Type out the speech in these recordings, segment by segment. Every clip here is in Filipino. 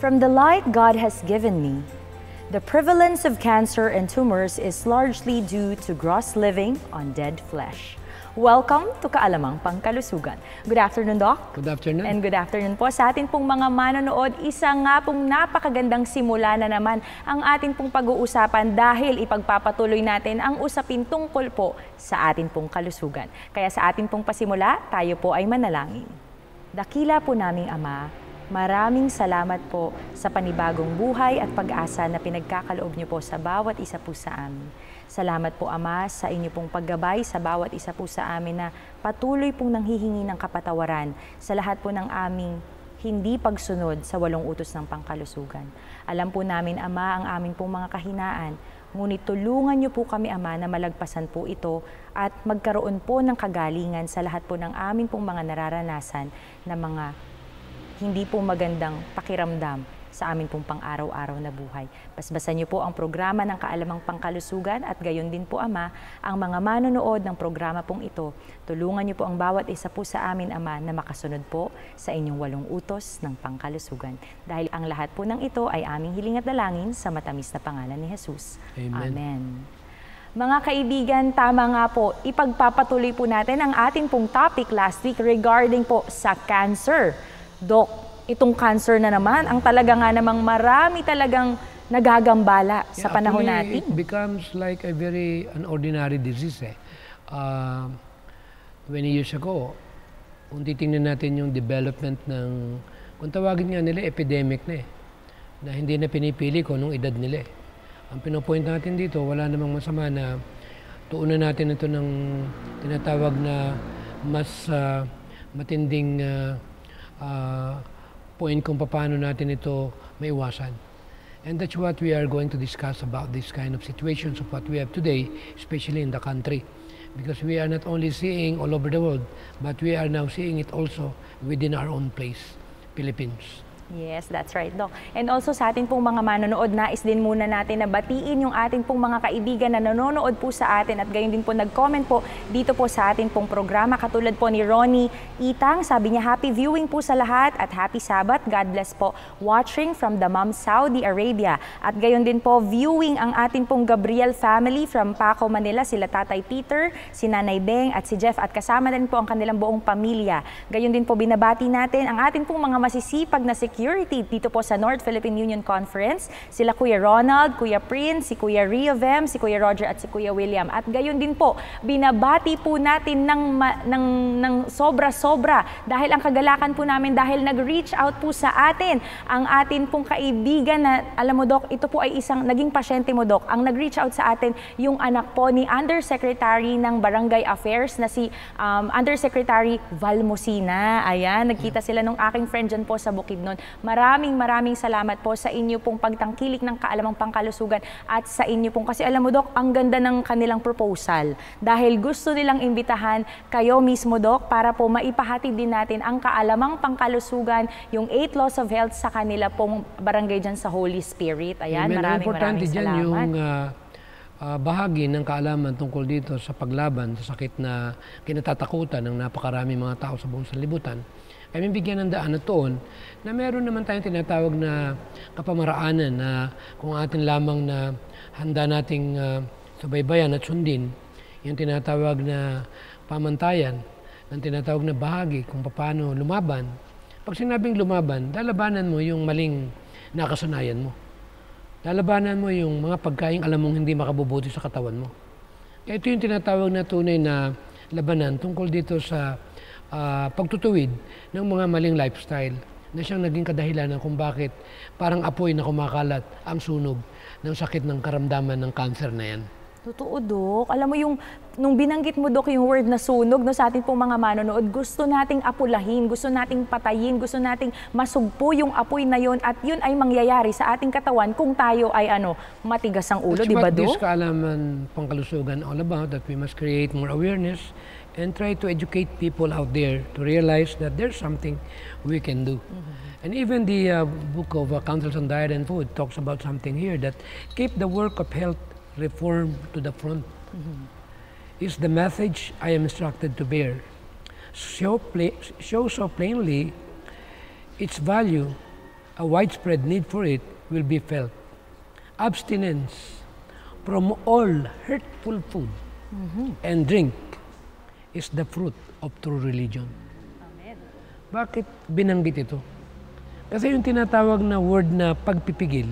From the light God has given me, the prevalence of cancer and tumors is largely due to gross living on dead flesh. Welcome to Kaalamang Pangkalusugan. Good afternoon, Doc. Good afternoon. And good afternoon po sa atin pong mga manonood. Isa nga pong napakagandang simula na naman ang atin pong pag-uusapan dahil ipagpapatuloy natin ang usapin tungkol po sa atin pong kalusugan. Kaya sa atin pong pasimula, tayo po ay manalangin. Dakila po naming Ama, maraming salamat po sa panibagong buhay at pag-asa na pinagkakaloob niyo po sa bawat isa po sa amin. Salamat po Ama sa inyo pong paggabay sa bawat isa po sa amin na patuloy pong nanghihingi ng kapatawaran sa lahat po ng aming hindi pagsunod sa 8 utos ng pangkalusugan. Alam po namin Ama ang aming pong mga kahinaan, ngunit tulungan niyo po kami Ama na malagpasan po ito at magkaroon po ng kagalingan sa lahat po ng aming pong mga nararanasan na mga hindi po magandang pakiramdam sa amin pong pang-araw-araw na buhay. Basbasan niyo po ang programa ng Kaalamang Pangkalusugan at gayon din po Ama, ang mga manonood ng programa pong ito. Tulungan niyo po ang bawat isa po sa amin Ama na makasunod po sa inyong 8 utos ng pangkalusugan. Dahil ang lahat po ng ito ay aming hiling at dalangin sa matamis na pangalan ni Jesus. Amen. Amen. Mga kaibigan, tama nga po, ipagpapatuloy po natin ang ating pong topic last week regarding po sa cancer. Doc, itong cancer na naman, ang talaga nga namang marami talagang nagagambala sa panahon natin. It becomes like a very ordinary disease. 20 years ago, kung titingnan natin yung development ng, kung tawagin nga nila, epidemic na na hindi na pinipili ko nung edad nila. Ang pinopoint natin dito, wala namang masama na tuunan natin ito ng tinatawag na mas matinding point kung paano natin ito maiwasan. And that's what we are going to discuss about this kind of situations of what we have today, especially in the country. Because we are not only seeing all over the world, but we are now seeing it also within our own place, Philippines. Yes, that's right, Doc. And also sa atin pong mga manonood, nais din muna natin na batiin yung ating pong mga kaibigan na nanonood po sa atin at gayon din po nag-comment po dito po sa ating pong programa. Katulad po ni Ronnie Itang, sabi niya, happy viewing po sa lahat at happy Sabbath. God bless po. Watching from Dammam, Saudi Arabia. At gayon din po, viewing ang ating pong Gabriel family from Paco, Manila. Sila Tatay Peter, si Nanay Beng at si Jeff at kasama din po ang kanilang buong pamilya. Gayon din po binabati natin ang ating pong mga masisipag na security dito po sa North Philippine Union Conference. Sila Kuya Ronald, Kuya Prince, si Kuya Rio Vem, si Kuya Roger at si Kuya William. At gayon din po, binabati po natin ng sobra-sobra dahil ang kagalakan po namin dahil nag-reach out po sa atin ang atin pong kaibigan na, alam mo Doc, ito po ay isang naging pasyente mo Doc. Ang nag-reach out sa atin yung anak po ni Undersecretary ng Barangay Affairs na si Undersecretary Valmosina. Ayan, nagkita sila nung aking friend dyan po sa Bukidnon. Maraming salamat po sa inyo pong pagtangkilik ng Kaalamang Pangkalusugan at sa inyo pong, kasi alam mo Doc, ang ganda ng kanilang proposal dahil gusto nilang imbitahan kayo mismo Doc para po maipahatid din natin ang Kaalamang Pangkalusugan, yung 8 Laws of Health sa kanila pong barangay dyan sa Holy Spirit. Ayan, maraming salamat. Yung bahagi ng kaalaman tungkol dito sa paglaban sa sakit na kinatatakutan ng napakarami mga tao sa buong sanlibutan, ay may bigyan ng daan na toon na meron naman tayong tinatawag na kapamaraanan na kung atin lamang na handa nating subaybayan at sundin yung tinatawag na pamantayan, ng tinatawag na bahagi kung paano lumaban. Pag sinabing lumaban, lalabanan mo yung maling nakasanayan mo. Lalabanan mo yung mga pagkain alam mong hindi makabubuti sa katawan mo. Kaya ito yung tinatawag na tunay na labanan tungkol dito sa pagtutuwid ng mga maling lifestyle na siyang naging kadahilanan kung bakit parang apoy na kumakalat ang sunog ng sakit ng karamdaman ng cancer na yan. Totoo, Dok. Alam mo yung, nung binanggit mo, Dok, yung word na sunog, no, sa ating pong mga manonood, gusto nating apulahin, gusto nating patayin, gusto nating masugpo yung apoy na yon at yun ay mangyayari sa ating katawan kung tayo ay matigas ang ulo, di ba, Dok? That's what this Kaalaman Pangkalusugan all about, that we must create more awareness and try to educate people out there to realize that there's something we can do. And even the book of Counsels on Diet and Food talks about something here that keep the work of health reform to the front. Is the message I am instructed to bear. Show so plainly its value a widespread need for it will be felt. Abstinence from all hurtful food and drink is the fruit of true religion. Amen. Bakit binanggit ito? Kasi yung tinatawag na word na pagpipigil,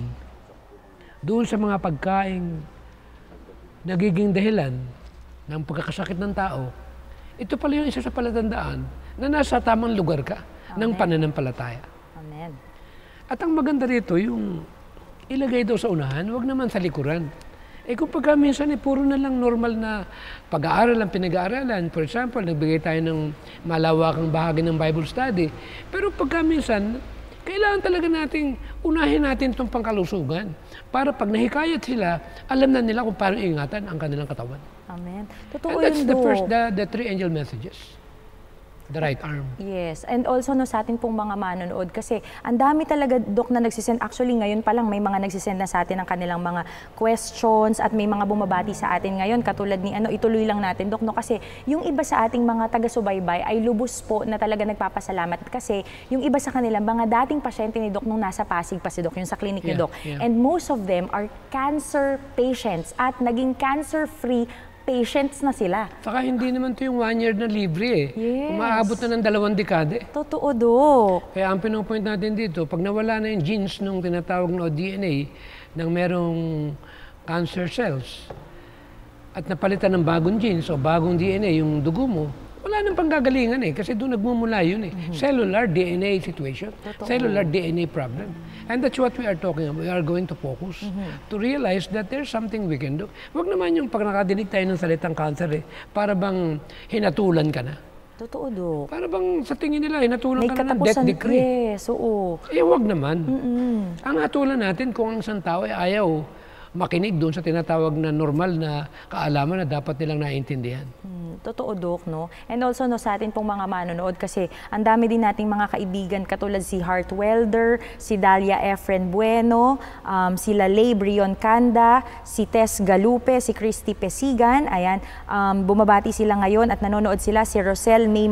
doon sa mga pagkaing nagiging dahilan ng pagkakasakit ng tao, ito pala yung isa sa palatandaan na nasa tamang lugar ka ng pananampalataya. Amen. At ang maganda rito, yung ilagay daw sa unahan, wag naman sa likuran. Kung pagka minsan puro na lang normal na pag-aaral ang pinag-aaralan, for example, nagbigay tayo ng malawakang bahagi ng Bible study, pero pagka minsan, kailangan talaga nating unahin natin itong pangkalusugan para pag nahikayat sila, alam na nila kung paano ingatan ang kanilang katawan. Amen. Totoo And that's yun, the Dok. first, the three angel messages. The right arm. Yes. And also no, sa atin pong mga manonood kasi ang dami talaga, Dok, na nagsisend. Actually, ngayon pa lang may mga nagsisend na sa atin ng kanilang mga questions at may mga bumabati sa atin ngayon. Katulad ni ituloy lang natin, Dok, no? Kasi yung iba sa ating mga taga-subaybay ay lubos po na talaga nagpapasalamat kasi yung iba sa kanilang mga dating pasyente ni Dok nung nasa Pasig pa si Dok, yung sa clinic ni Dok. And most of them are cancer patients at naging cancer-free patients na sila. Saka hindi naman ito yung 1 year na libre Yes. Umaabot na ng 2 dekade. Totoo, Dok. Kaya ang pinopoint natin dito, pag nawala na yung genes nung tinatawag na DNA ng merong cancer cells at napalitan ng bagong genes o bagong DNA yung dugo mo, wala nang panggagalingan kasi doon nagmumula yun Cellular DNA situation, cellular DNA problem. And that's what we are talking about. We are going to focus to realize that there's something we can do. Huwag naman yung pag nakadinig tayo ng salitang cancer para bang hinatulan ka na. Totoo, Dok. Para bang sa tingin nila, hinatulan May ka na ng death katapusan. decree. Yes, oo. Huwag naman. Ang hatulan natin kung ang isang tao ay ayaw makinig doon sa tinatawag na normal na kaalaman na dapat nilang naiintindihan. Totoo, Dok, no? And also, no, sa atin pong mga manonood kasi ang dami din nating mga kaibigan katulad si Hart Welder, si Dalia Efren Bueno, sila Lay Brion Kanda, si Tess Galupe, si Christy Pesigan. Ayan, bumabati sila ngayon at nanonood sila si Rosel May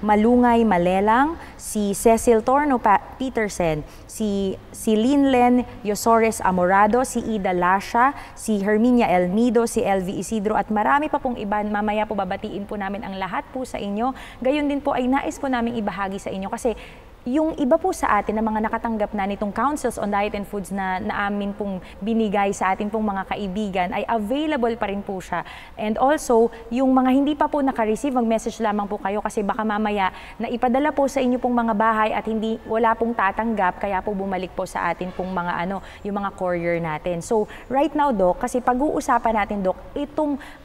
Malungay Malelang, si Cecil Torno Petersen, si Linlen Yosores Amorado, si Ida Lasha, si Herminia Elmido, si LV Isidro at marami pa pong iba. Mamaya po babatiin po namin ang lahat po sa inyo. Gayon din po ay nais po namin ibahagi sa inyo kasi yung iba po sa atin na mga nakatanggap na nitong Councils on Diet and Foods na amin pong binigay sa atin pong mga kaibigan ay available pa rin po siya. And also, yung mga hindi pa po naka-receive, mag-message lamang po kayo kasi baka mamaya na ipadala po sa inyo pong mga bahay at wala pong tatanggap kaya po bumalik po sa atin pong mga yung mga courier natin. So, right now, Dok, kasi pag-uusapan natin, Dok,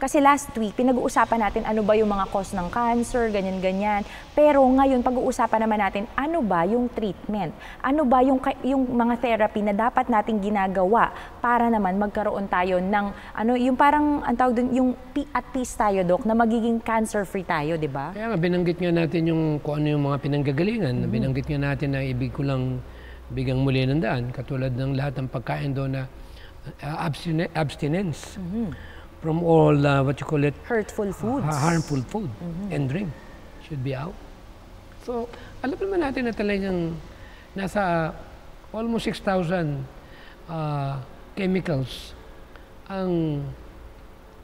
kasi last week, pinag-uusapan natin ano ba yung mga cause ng cancer, ganyan-ganyan. Pero ngayon, pag-uusapan naman natin, ano ba yung treatment? Ano ba yung mga therapy na dapat nating ginagawa para naman magkaroon tayo ng yung parang ang tawag dun, yung at peace tayo, Dok, na magiging cancer-free tayo, di ba? Kaya nga, binanggit nga natin kung ano yung mga pinanggagalingan. Binanggit nga natin na ibig ko lang bigang muli ng daan, katulad ng lahat ng pagkain doon na abstinence from all, what you call it? Hurtful foods. Harmful food and drink should be out. So, alam naman natin na talagang nasa almost 6,000 chemicals ang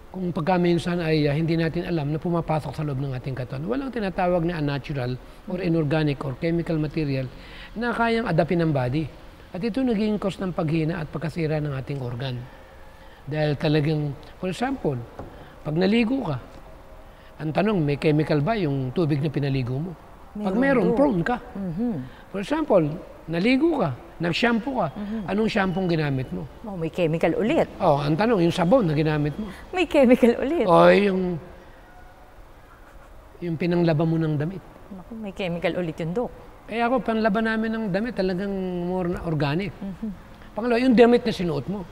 kung pagkaminsan ay hindi natin alam na pumapasok sa loob ng ating katawan. Walang tinatawag na unnatural or inorganic or chemical material na kayang adapin ng body. At ito naging cause ng paghina at pagkasira ng ating organ. Dahil talagang, for example, pag naligo ka, ang tanong, may chemical ba yung tubig na pinaligo mo? Pag meron, prone ka. For example, naligo ka, nag-shampoo ka, anong shampoo ginamit mo? Oh, may chemical ulit. Ang tanong, yung sabon na ginamit mo? May chemical ulit. O yung pinanglaban mo ng damit? Naku, may chemical ulit yun, Dok. Kaya ako, panlaban namin ng damit, talagang more na organic. Pangalawa, yung damit na sinuot mo.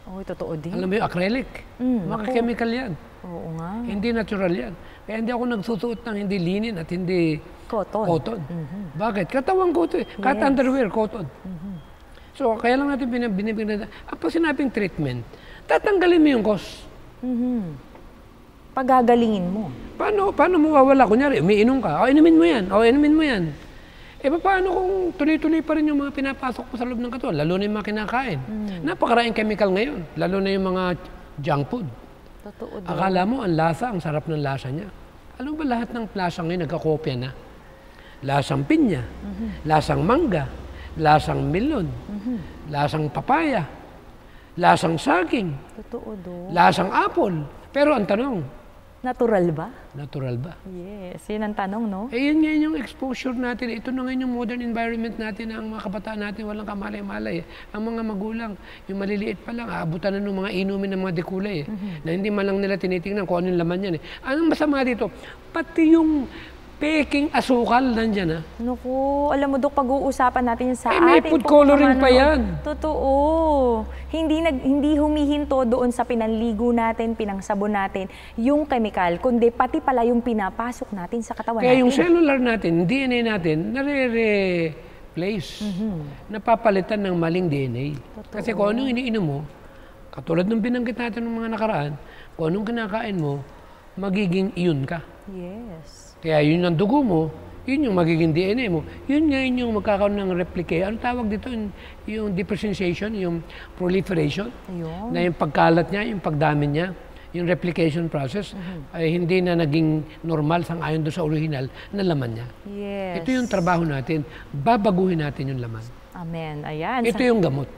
Oh, totoo din. Alam mo yung acrylic? Maka-chemical yan. Oo nga. Hindi natural yan. Kaya hindi ako nagsusuot ng hindi linen at hindi cotton. Bakit? Katawan ko ito eh. Cut underwear, cotton. So, kaya lang natin binibigyan. Pag sinabing treatment, tatanggalin mo yung cause. Pagagalingin mo. Paano mo wawala? Kunyari, umiinom ka. Inumin mo yan. Inumin mo yan. Paano kung tuloy-tuloy pa rin yung mga pinapasok mo sa loob ng katawan, lalo na yung mga kinakain? Napakaraming chemical ngayon, lalo na yung mga junk food. Totoo daw. Akala mo, ang lasa, ang sarap ng lasa niya. Alam ba lahat ng lasa ngayon nagkakopya na? Lasang pinya, lasang mangga, lasang melon, lasang papaya, lasang saging, Totoo daw. lasang apple. Pero ang tanong, Natural ba? natural ba? Yes, yun ang tanong, no? Yun ngayon yung exposure natin. Ito na ngayon yung modern environment natin na ang mga kabataan natin walang kamalay-malay. Ang mga magulang, yung maliliit pa lang, aabutan na ng mga inumin ng mga dekulay na hindi man lang nila tinitingnan kung ano yung laman yan. Anong masama dito? Pati yung peking asukal nandyan. Naku, alam mo, Dok, pag-uusapan natin yun sa may ating food coloring pa yan. Totoo. Hindi humihinto doon sa pinanligo natin, pinangsabon natin, yung chemical, kundi pati pala yung pinapasok natin sa katawan Kaya natin. yung cellular natin, DNA natin, nare-replace. Napapalitan ng maling DNA. Totoo. Kasi kung anong iniinom mo, katulad ng binanggit natin ng mga nakaraan, kung anong kinakain mo, magiging iyon ka. Yes. Kaya yun ang dugo mo, yun yung magiging DNA mo. Yun nga yung magkakaroon ng replicate. Ano tawag dito? Yung differentiation, yung proliferation. Ayun. Na yung pagkalat niya, yung pagdami niya, yung replication process, ay hindi na naging normal sang-ayon doon sa original na laman niya. Yes. Ito yung trabaho natin. Babaguhin natin yung laman. Amen. Ayan. Ito yung gamot.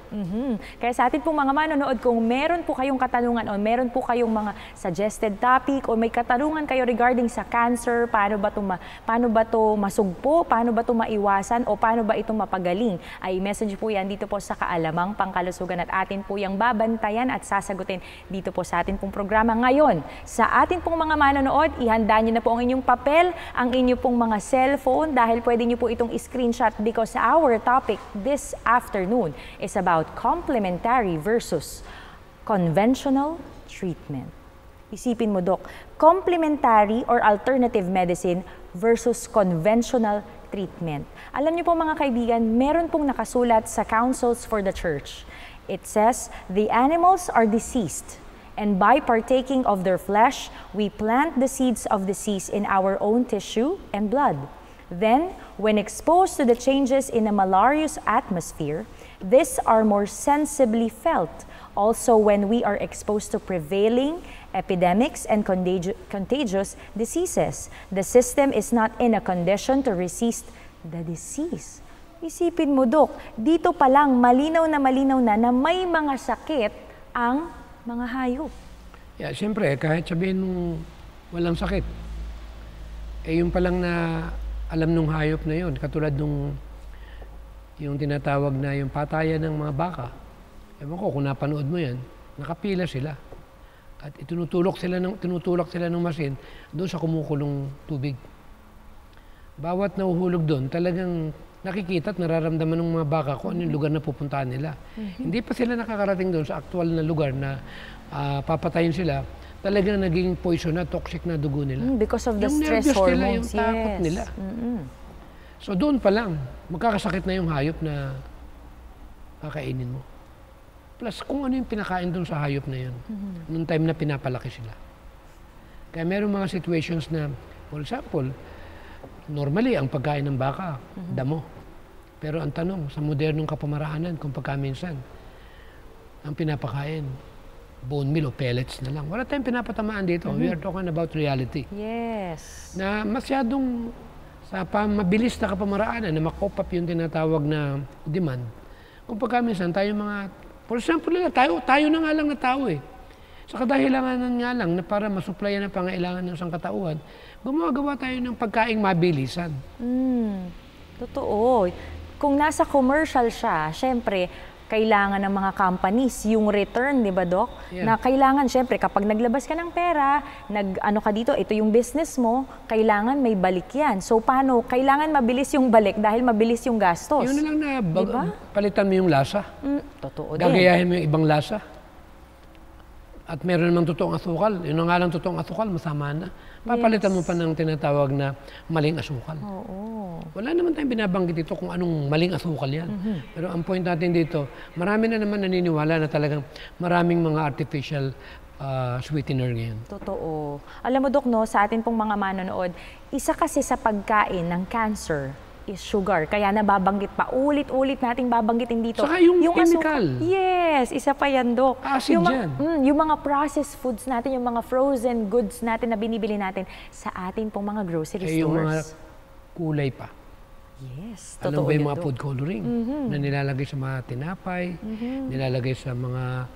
Kaya sa atin pong mga manonood, kung meron po kayong katanungan o meron po kayong mga suggested topic o may katanungan kayo regarding sa cancer, paano ba to masugpo, paano ba to maiwasan o paano ba ito mapagaling, ay message po yan dito po sa Kaalamang Pangkalusugan at atin po yung babantayan at sasagutin dito po sa atin pong programa. Ngayon, sa atin pong mga manonood, ihanda nyo na po ang inyong papel, ang inyong pong mga cellphone dahil pwede nyo po itong screenshot because our topic this afternoon is about complementary versus conventional treatment. Isipin mo, Dok, complementary or alternative medicine versus conventional treatment. Alam niyo po mga kaibigan, meron pong nakasulat sa Councils for the Church. It says, the animals are deceased, and by partaking of their flesh, we plant the seeds of disease in our own tissue and blood. Then, when exposed to the changes in a malarious atmosphere, these are more sensibly felt. Also, when we are exposed to prevailing epidemics and contagious diseases, the system is not in a condition to resist the disease. Isipin mo, Dok, dito pa lang malinaw na may mga sakit ang mga hayop. Yeah, siyempre, kahit sabihin nung walang sakit, yung palang na alam nung hayop na yun, katulad nung yung tinatawag na yung patayan ng mga baka. Ewan ko, kung napanood mo yan, nakapila sila. At tinutulak sila ng masin doon sa kumukulong tubig. Bawat nahuhulog doon, talagang nakikita at nararamdaman ng mga baka kung ano yung lugar na pupuntahan nila. Hindi pa sila nakakarating doon sa aktual na lugar na papatayin sila. Talagang naging poison na, toxic na dugo nila. Because of the yung stress hormones. Yung takot nila. So doon pa lang, magkakasakit na yung hayop na kakainin mo. Plus kung ano yung pinakain doon sa hayop na yun, noong time na pinapalaki sila. Kaya meron mga situations na, for example, normally ang pagkain ng baka, damo. Pero ang tanong, sa modernong kapamaraanan, kung pagkaminsan, ang pinapakain, bone meal o pellets na lang. Wala tayong pinapatamaan dito. We are talking about reality. Yes. Na masyadong sa mabilis na kapamaraanan na makop up yung tinatawag na demand. Kung pagkaminsan tayo mga, for example, tayo na nga lang na tao eh. Sa kadahilanan nga lang na para masuplayan ang pangailangan ng sangkatauhan, gumagawa tayo ng pagkaing mabilisan. Totoo. Kung nasa commercial siya, syempre, kailangan ng mga companies yung return, di ba, Doc? Yeah. Na kailangan, syempre, kapag naglabas ka ng pera, ano ka dito, ito yung business mo, kailangan may balik yan. So, paano? Kailangan mabilis yung balik dahil mabilis yung gastos. Yun na lang na Diba? palitan mo yung lasa. Totoo din. Gagayahin mo yung ibang lasa. At meron namang totoong asukal. Yun na nga lang totoong asukal, masama na. Papalitan mo pa ng tinatawag na maling asukal. Oo. Wala naman tayong binabanggit dito kung anong maling asukal yan. Pero ang point natin dito, marami na naman naniniwala na talagang maraming mga artificial sweetener ngayon. Totoo. Alam mo, Dok, no, sa atin pong mga manonood, isa kasi sa pagkain ng cancer, is sugar. Kaya nababanggit pa, ulit-ulit nating babanggitin dito. Saka yung asukal. chemical. Yes, isa pa yan, Dok. Acid yan. Yung mga processed foods natin, yung mga frozen goods natin na binibili natin sa atin pong mga grocery stores. Yung mga kulay pa. Yes, Alam totoo ba yung yun, mga Dok. food coloring na nilalagay sa mga tinapay, nilalagay sa mga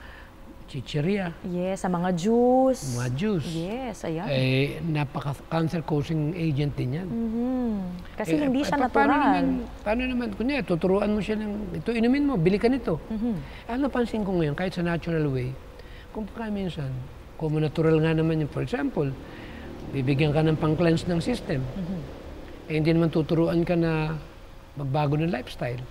chicheria, Yes, sa mga juice. mga juice. Yes, ayan. Napaka-cancer causing agent din yan. Kasi hindi siya Paano natural. naman, kunya, tuturuan mo siya ng, ito, inumin mo, bili ka nito. Ano napansin ko ngayon, kahit sa natural way, kung minsan, kung natural nga naman yun, for example, bibigyan ka ng pang-cleanse ng system, hindi naman tuturuan ka na magbago ng lifestyle.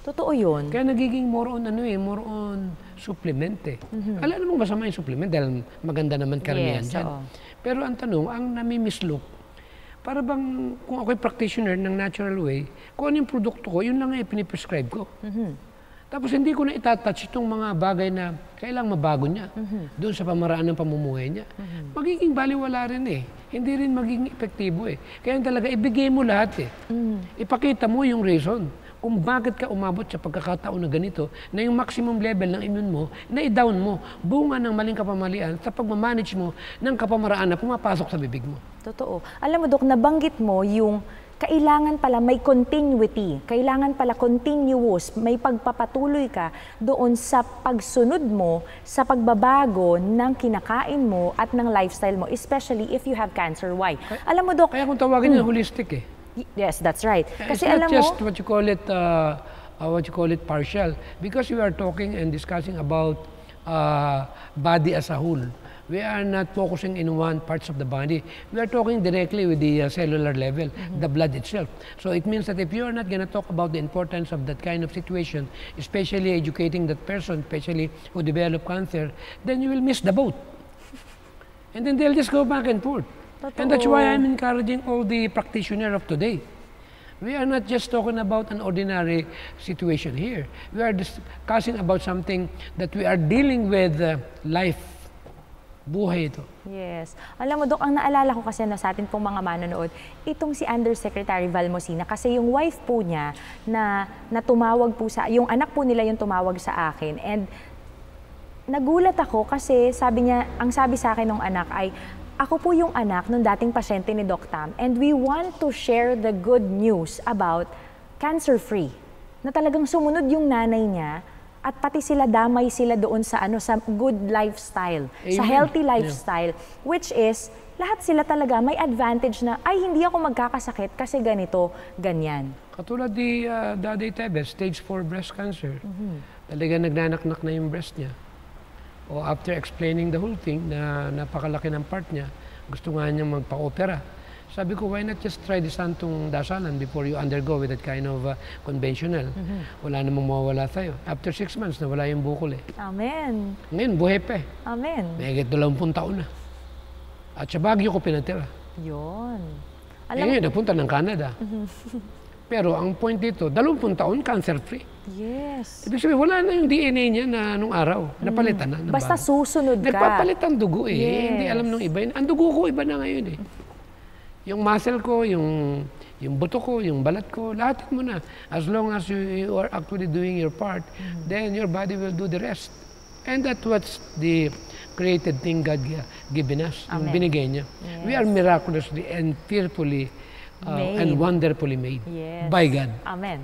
Totoo yun. Kaya nagiging more on supplement eh. Alam namang masama yung supplement dahil maganda naman karamihan Yes, dyan. oo. Pero ang tanong, ang nami-mislook, para bang kung ako'y practitioner ng natural way, kung ano yung produkto ko, yun lang ang piniprescribe ko. Tapos hindi ko na itatouch itong mga bagay na kailangang mabago niya doon sa pamaraan ng pamumuhay niya. Magiging baliwala rin eh. Hindi rin magiging epektibo eh. Kaya talaga ibigay mo lahat eh. Ipakita mo yung reason kung bakit ka umabot sa pagkakataon na ganito, na yung maximum level ng immune mo, na i-down mo, bunga ng maling kapamalian sa pagmamanage mo ng kapamaraan na pumapasok sa bibig mo. Totoo. Alam mo, Dok, nabanggit mo yung kailangan pala may continuity, kailangan pala continuous, may pagpapatuloy ka doon sa pagsunod mo sa pagbabago ng kinakain mo at ng lifestyle mo, especially if you have cancer. Why? Alam mo, Dok, Kaya kung tawagin yun, holistic eh. yes, that's right. It's Kasi not alam mo, just what you call it partial, because we are talking and discussing about body as a whole. We are not focusing in one parts of the body. We are talking directly with the cellular level, the blood itself. So it means that if you are not going to talk about the importance of that kind of situation, especially educating that person, especially who develop cancer, then you will miss the boat. And then they'll just go back and forth. And that's why I'm encouraging all the practitioners of today. We are not just talking about an ordinary situation here. We are discussing about something that we are dealing with life. Buhay ito. yes. Alam mo, Dok, ang naalala ko kasi sa atin pong mga manonood, itong si Undersecretary Valmosina, kasi yung wife po niya na tumawag po yung anak po nila yung tumawag sa akin. And nagulat ako kasi ang sabi sa akin ng anak ay, ako po yung anak ng dating pasyente ni Doc Tam, and we want to share the good news about cancer-free. Na talagang sumunod yung nanay niya at pati damay sila doon sa sa good lifestyle, sa healthy lifestyle, which is lahat sila talaga may advantage na ay hindi ako magkakasakit kasi ganito, ganyan. Katulad ni Daday Tebes, stage 4 breast cancer. Talaga nagnanaknak na yung breast niya. O after explaining the whole thing na napakalaki ng part niya, gusto nga niyang magpa-opera. Sabi ko, why not just try the santong dasalan before you undergo with that kind of conventional? Wala namang mawawala sa'yo. After 6 months, nawala yung bukol eh. Amen. Ngayon, buhay pa eh. Amen. May 20 taon na. At sa Baguio ko pinatira. Yun. Ngayon, napunta ng Canada. Pero ang point dito, 20 taon, cancer-free. Yes. Ibig sabihin, wala na yung DNA niya na nung araw. Napalitan na. Basta susunod ka. Nagpapalit ang dugo eh. Yes. Hindi alam nung iba yun. Ang dugo ko iba na ngayon eh. Yung muscle ko, yung buto ko, yung balat ko, lahat mo na. As long as you are actually doing your part, then your body will do the rest. And that's what's the created thing God given us. Yung binigay niya. Yes. We are miraculously and fearfully and wonderfully made by God. Amen.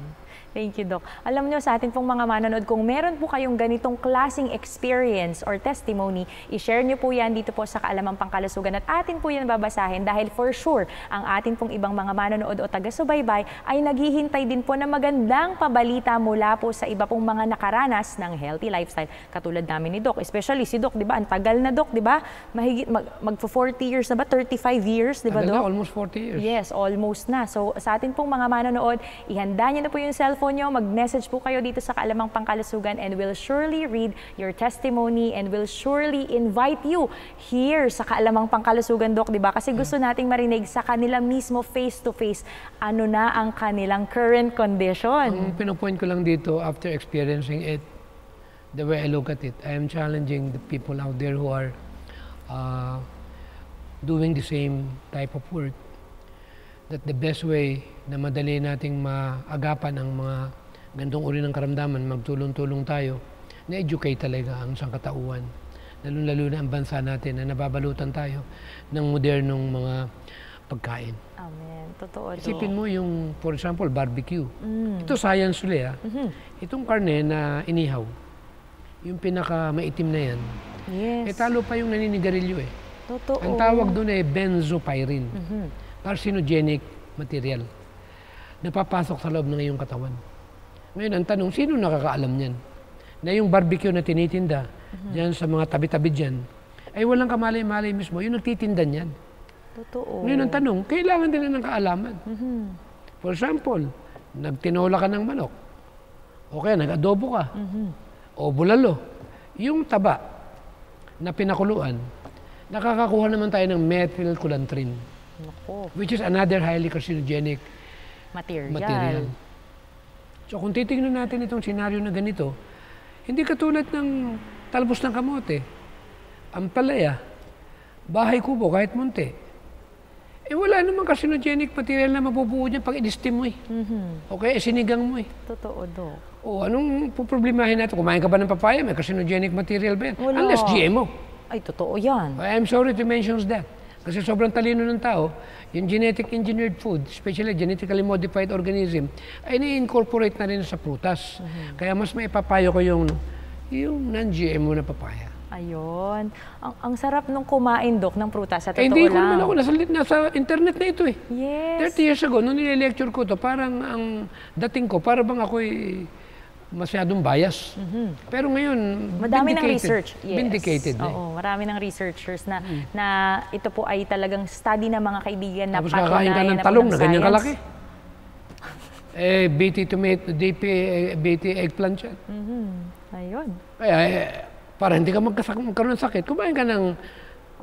Thank you, Doc. Alam niyo sa atin pong mga manonood, kung meron po kayong ganitong klaseng experience or testimony, i-share niyo po yan dito po sa Kaalamang Pangkalusugan at atin po yan babasahin dahil for sure, ang atin pong ibang mga manonood o taga-subaybay ay naghihintay din po na magandang pabalita mula po sa iba pong mga nakaranas ng healthy lifestyle. Katulad namin ni Doc, especially si Doc, di ba? Ang tagal na, Doc, di ba? Mahigit, mag-40 years na ba? 35 years, di ba, Doc? Almost 40 years. Yes, almost na. So, sa atin pong mga manonood, ihanda niyo na po yung cellphone nyo, mag-message po kayo dito sa Kaalamang Pangkalusugan and we'll surely read your testimony and we'll surely invite you here sa Kaalamang Pangkalusugan, Doc, di ba? Kasi gusto nating marinig sa kanila mismo face-to-face ano na ang kanilang current condition. Ang pinopoint ko lang dito, after experiencing it, the way I look at it, I am challenging the people out there who are doing the same type of work, that the best way na madali nating maagapan ang mga gandong uri ng karamdaman, magtulong-tulong tayo, na-educate talaga ang sangkatauhan. Lalo-lalo na ang bansa natin na nababalutan tayo ng modernong mga pagkain. Amen. Totoo, Dok. Isipin mo yung, for example, barbecue. Ito science ulit, ha? Itong karne na inihaw, yung pinaka-maitim na yan, Yes. talo pa yung naninigarilyo eh. Totoo. Ang tawag doon ay benzopyrene, carcinogenic material, napapasok sa loob ng iyong katawan. Ngayon, ang tanong, sino nakakaalam niyan? Na yung barbecue na tinitinda, dyan sa mga tabi-tabi dyan, ay walang kamalay-malay mismo, yung nagtitinda niyan. Totoo. Ngayon, ang tanong, kailangan din ng kaalaman. For example, nagtinola ka ng manok, o kaya nag-adobo ka, o bulalo, yung taba na pinakuluan, nakakakuha naman tayo ng methylculantrin, Naku. which is another highly carcinogenic material. So kung titingnan natin itong senaryo na ganito, hindi katulad ng talbos ng kamote, ang palaya, bahay kubo kahit munti. Wala namang carcinogenic material na mabubuo niya pag i-steam mo eh. Okay, sinigang mo eh. Totoo, Dok. O anong problemahin natin? Kumain ka ba ng papaya? May carcinogenic material ba yan? Wala. Unless GMO. Ay, totoo yan. I'm sorry to mention that. Kasi sobrang talino ng tao, yung genetic engineered food, especially genetically modified organism, ay ni-incorporate na rin sa prutas. Kaya mas maipapayo ko yung non-GMO na papaya. Ayun. Ang sarap nung kumain, Dok, ng prutas. Sa totoo Hindi ko lang. naman ako, nasa internet na ito eh. Yes. 30 years ago, nung nile-lecture ko to, parang ang dating ko, parang bang ako'y masyadong bias. Pero ngayon, Madami ng vindicated. research. Yes. Vindicated na eh. Oo, marami ng researchers na ito po ay talagang study ng mga kaibigan na Tapos kakain ka ng po talong ng na ganyan science. kalaki. BT tomato, BT eggplant yan. Ayun. Kaya para hindi ka magkaroon ng sakit, kumain ka ng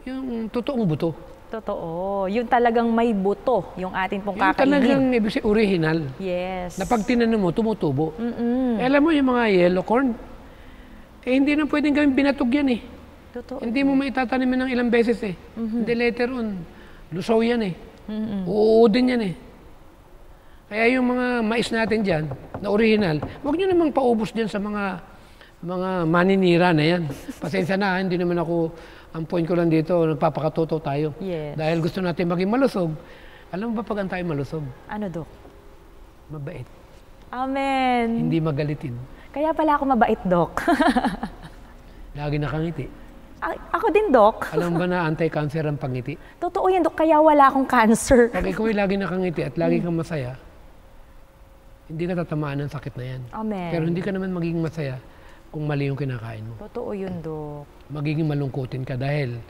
yung totoong buto. Totoo. Yung talagang may buto, yung atin pong Yung kakainin. talagang ibig sabihin, original. Yes. Na pag tinanong mo, tumutubo. Alam mo yung mga yellow corn, hindi na pwedeng gawin binatog yan eh. Totoo. Hindi mo maitatanimin ng ilang beses eh. Hindi later on, lusaw yan eh. Uuudin yan eh. Kaya yung mga mais natin dyan, na original, huwag nyo namang paubos dyan sa mga maninira na yan. Pasensya na, hindi naman ako, ang point ko lang dito, nagpapakatuto tayo. Yes. Dahil gusto natin maging malusog. Alam mo ba pag ang tayo malusog? Ano, Dok? Mabait. Amen. Hindi magalitin. Kaya pala ako mabait, Dok. Lagi nakangiti. Ako din, Dok. Alam ba na anti-cancer ang pangiti? Totoo yan, Dok. Kaya wala akong cancer. Pag ikaw ay lagi nakangiti at lagi kang masaya, hindi ka tatamaan ng sakit na yan. Amen. Pero hindi ka naman magiging masaya kung mali yung kinakain mo. Totoo yun, Dok. Magiging malungkutin ka dahil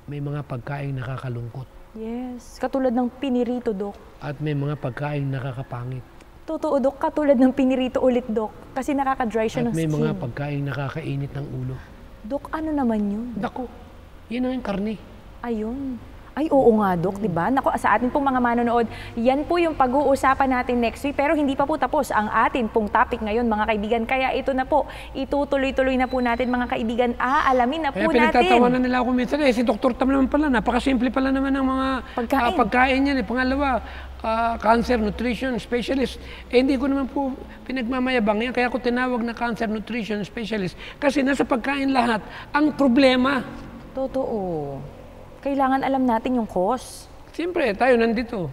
may mga pagkain nakakalungkot. Yes. Katulad ng pinirito, Dok. At may mga pagkain nakakapangit. Totoo, Dok. Katulad ng pinirito ulit, Dok. Kasi nakaka-dry siya At ng may skin. mga pagkain nakakainit ng ulo. Dok, ano naman yun? Dako, yun ang karne. Ayun. Ay, oo nga, Dok, di ba? Naku, sa atin pong mga manonood, yan po yung pag-uusapan natin next week. Pero hindi pa po tapos ang atin pong topic ngayon, mga kaibigan. Kaya ito na po, itutuloy-tuloy na po natin, mga kaibigan. Alamin na po Kaya natin. pinagtatawanan nila ako minsan, si Dr. Tam naman pala, napakasimple pala naman ng mga pagkain yan. Pangalawa, cancer nutrition specialist. Hindi ko naman po pinagmamayabang yan, kaya ako tinawag na cancer nutrition specialist. Kasi nasa pagkain lahat ang problema. Totoo. Kailangan alam natin yung cause. Siyempre, tayo nandito.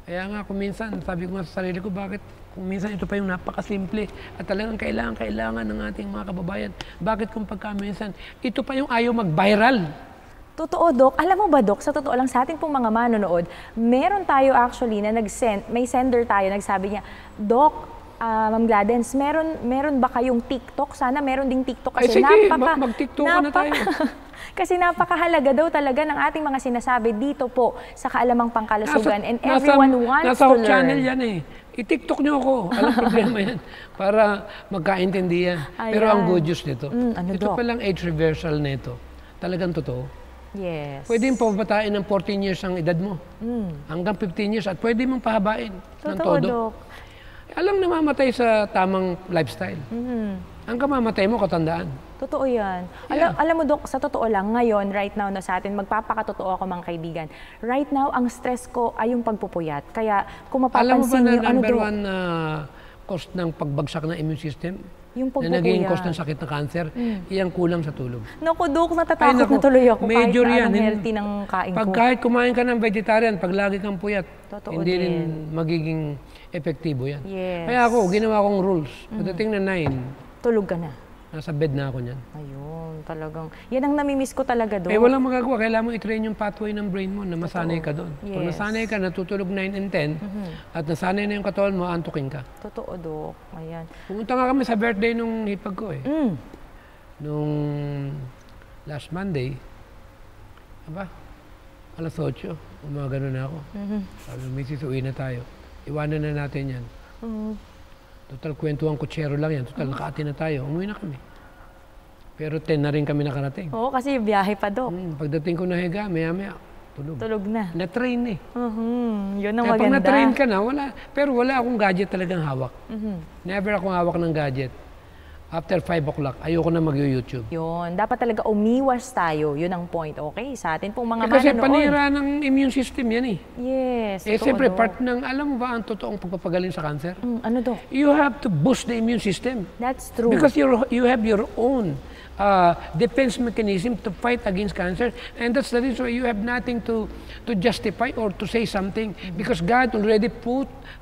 Kaya nga kung minsan, sabi ko nga sa sarili ko, bakit kung minsan ito pa yung napakasimple at talagang kailangan ng ating mga kababayan. Bakit kung pagka minsan, ito pa yung ayaw mag-viral. Totoo, Dok. Alam mo ba, Dok, sa totoo lang sa ating pong mga manonood, meron tayo actually na may sender tayo, nagsabi niya, Dok, Ma'am Gladens, meron ba kayong TikTok? Sana meron ding TikTok kasi sige, mag-TikTok na tayo. Kasi napakahalaga daw talaga ng ating mga sinasabi dito po sa Kaalamang Pangkalusugan and everyone wants nasa to learn. channel yan eh. I-TikTok nyo ako. Alam problema yan. Para magkaintindihan. Pero ang good news nito, ano, ito Doc? palang age reversal nito. Talagang totoo. Yes. Pwede mong pababatain ng 14 years ang edad mo. Hanggang 15 years at pwede mong pahabain ng Totoo, todo. Dok. Alang namamatay sa tamang lifestyle. Ang kamamatay mo, katandaan. Totoo yan. Yeah. Alam mo, Dok, sa totoo lang, ngayon, right now na sa atin, magpapakatotoo ako mga kaibigan. Right now, ang stress ko ay yung pagpupuyat. Kaya kung Alam mo ba mapapansin na niyo, number one na cost ng pagbagsak ng immune system? yung Na naging pagpupuyat. cost ng sakit na cancer, iyang kulang sa tulog. Naku, Dok, Ay, natatakot naku, na tuloy ako major kahit na yan. anong healthy ng kain Pag ko. kahit kumain ka ng vegetarian, pag lagi kang puyat, Totoo hindi rin din. magiging epektibo yan. Yes. Kaya ako, ginawa kong rules. Pagdating na 9, Tulog ka na. nasa bed na ako niyan. Ayun, talagang. Yan ang namimiss ko talaga, Dok. Eh, walang magagawa. Kailangan mo i-train yung pathway ng brain mo na masanay ka doon. Pag Yes. nasanay ka, natutulog 9 and 10, at nasanay na yung katawan mo, antukin ka. Totoo, Dok. Ayan. Pumunta nga kami sa birthday nung hipag ko eh. Mm. Nung last Monday, aba, alas 8, umagano na ako. Sabi ng misis, uwi na tayo. Iwanan na natin yan. Total, kwentuang kutsero lang yan. Total, nakaati na tayo. Umuwi na kami. Pero 10 na rin kami nakarating. Oo, kasi biyahe pa, Dok. Pagdating ko na higa, maya-maya, tulog. Tulog na. Na-train eh. Yun ang Kaya pag maganda. na-train ka na, wala. Pero wala akong gadget talagang hawak. Never akong hawak ng gadget. After 5 o'clock, ayoko na mag-YouTube. Yun, dapat talaga umiwas tayo. Yun ang point, okay? Sa atin pong mga Kasi manonood. panira ng immune system yan eh. Yes, Eh, totoo, siyempre, Dok. part ng, alam mo ba ang totoong pagpapagaling sa cancer? Ano, Dok? You have to boost the immune system. That's true. Because you have your own defense mechanism to fight against cancer. And that's the reason why you have nothing to justify or to say something. Because God already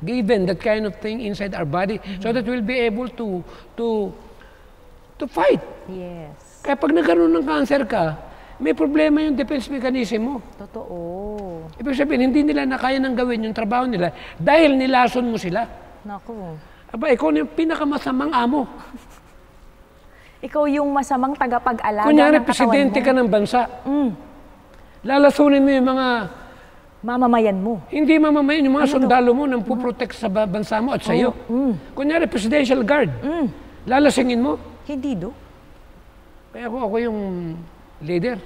given that kind of thing inside our body so that we'll be able to fight. Yes. Kaya pag nagkaroon ng cancer ka, may problema yung defense mechanism mo. Totoo. Ibig sabihin, hindi nila na kaya nang gawin yung trabaho nila dahil nilason mo sila. Naku. Aba, ikaw na yung pinakamasamang amo. Ikaw yung masamang tagapag-alaga Kunyari, ng katawan presidente mo. ka ng bansa. Lalasunin mo yung mga, Mamamayan mo. hindi mamamayan, yung mga sundalo mo nang puprotect sa bansa mo at sa'yo. Kunyari, presidential guard. Lalasingin mo. Hindi, Dok. Kaya ako yung leader.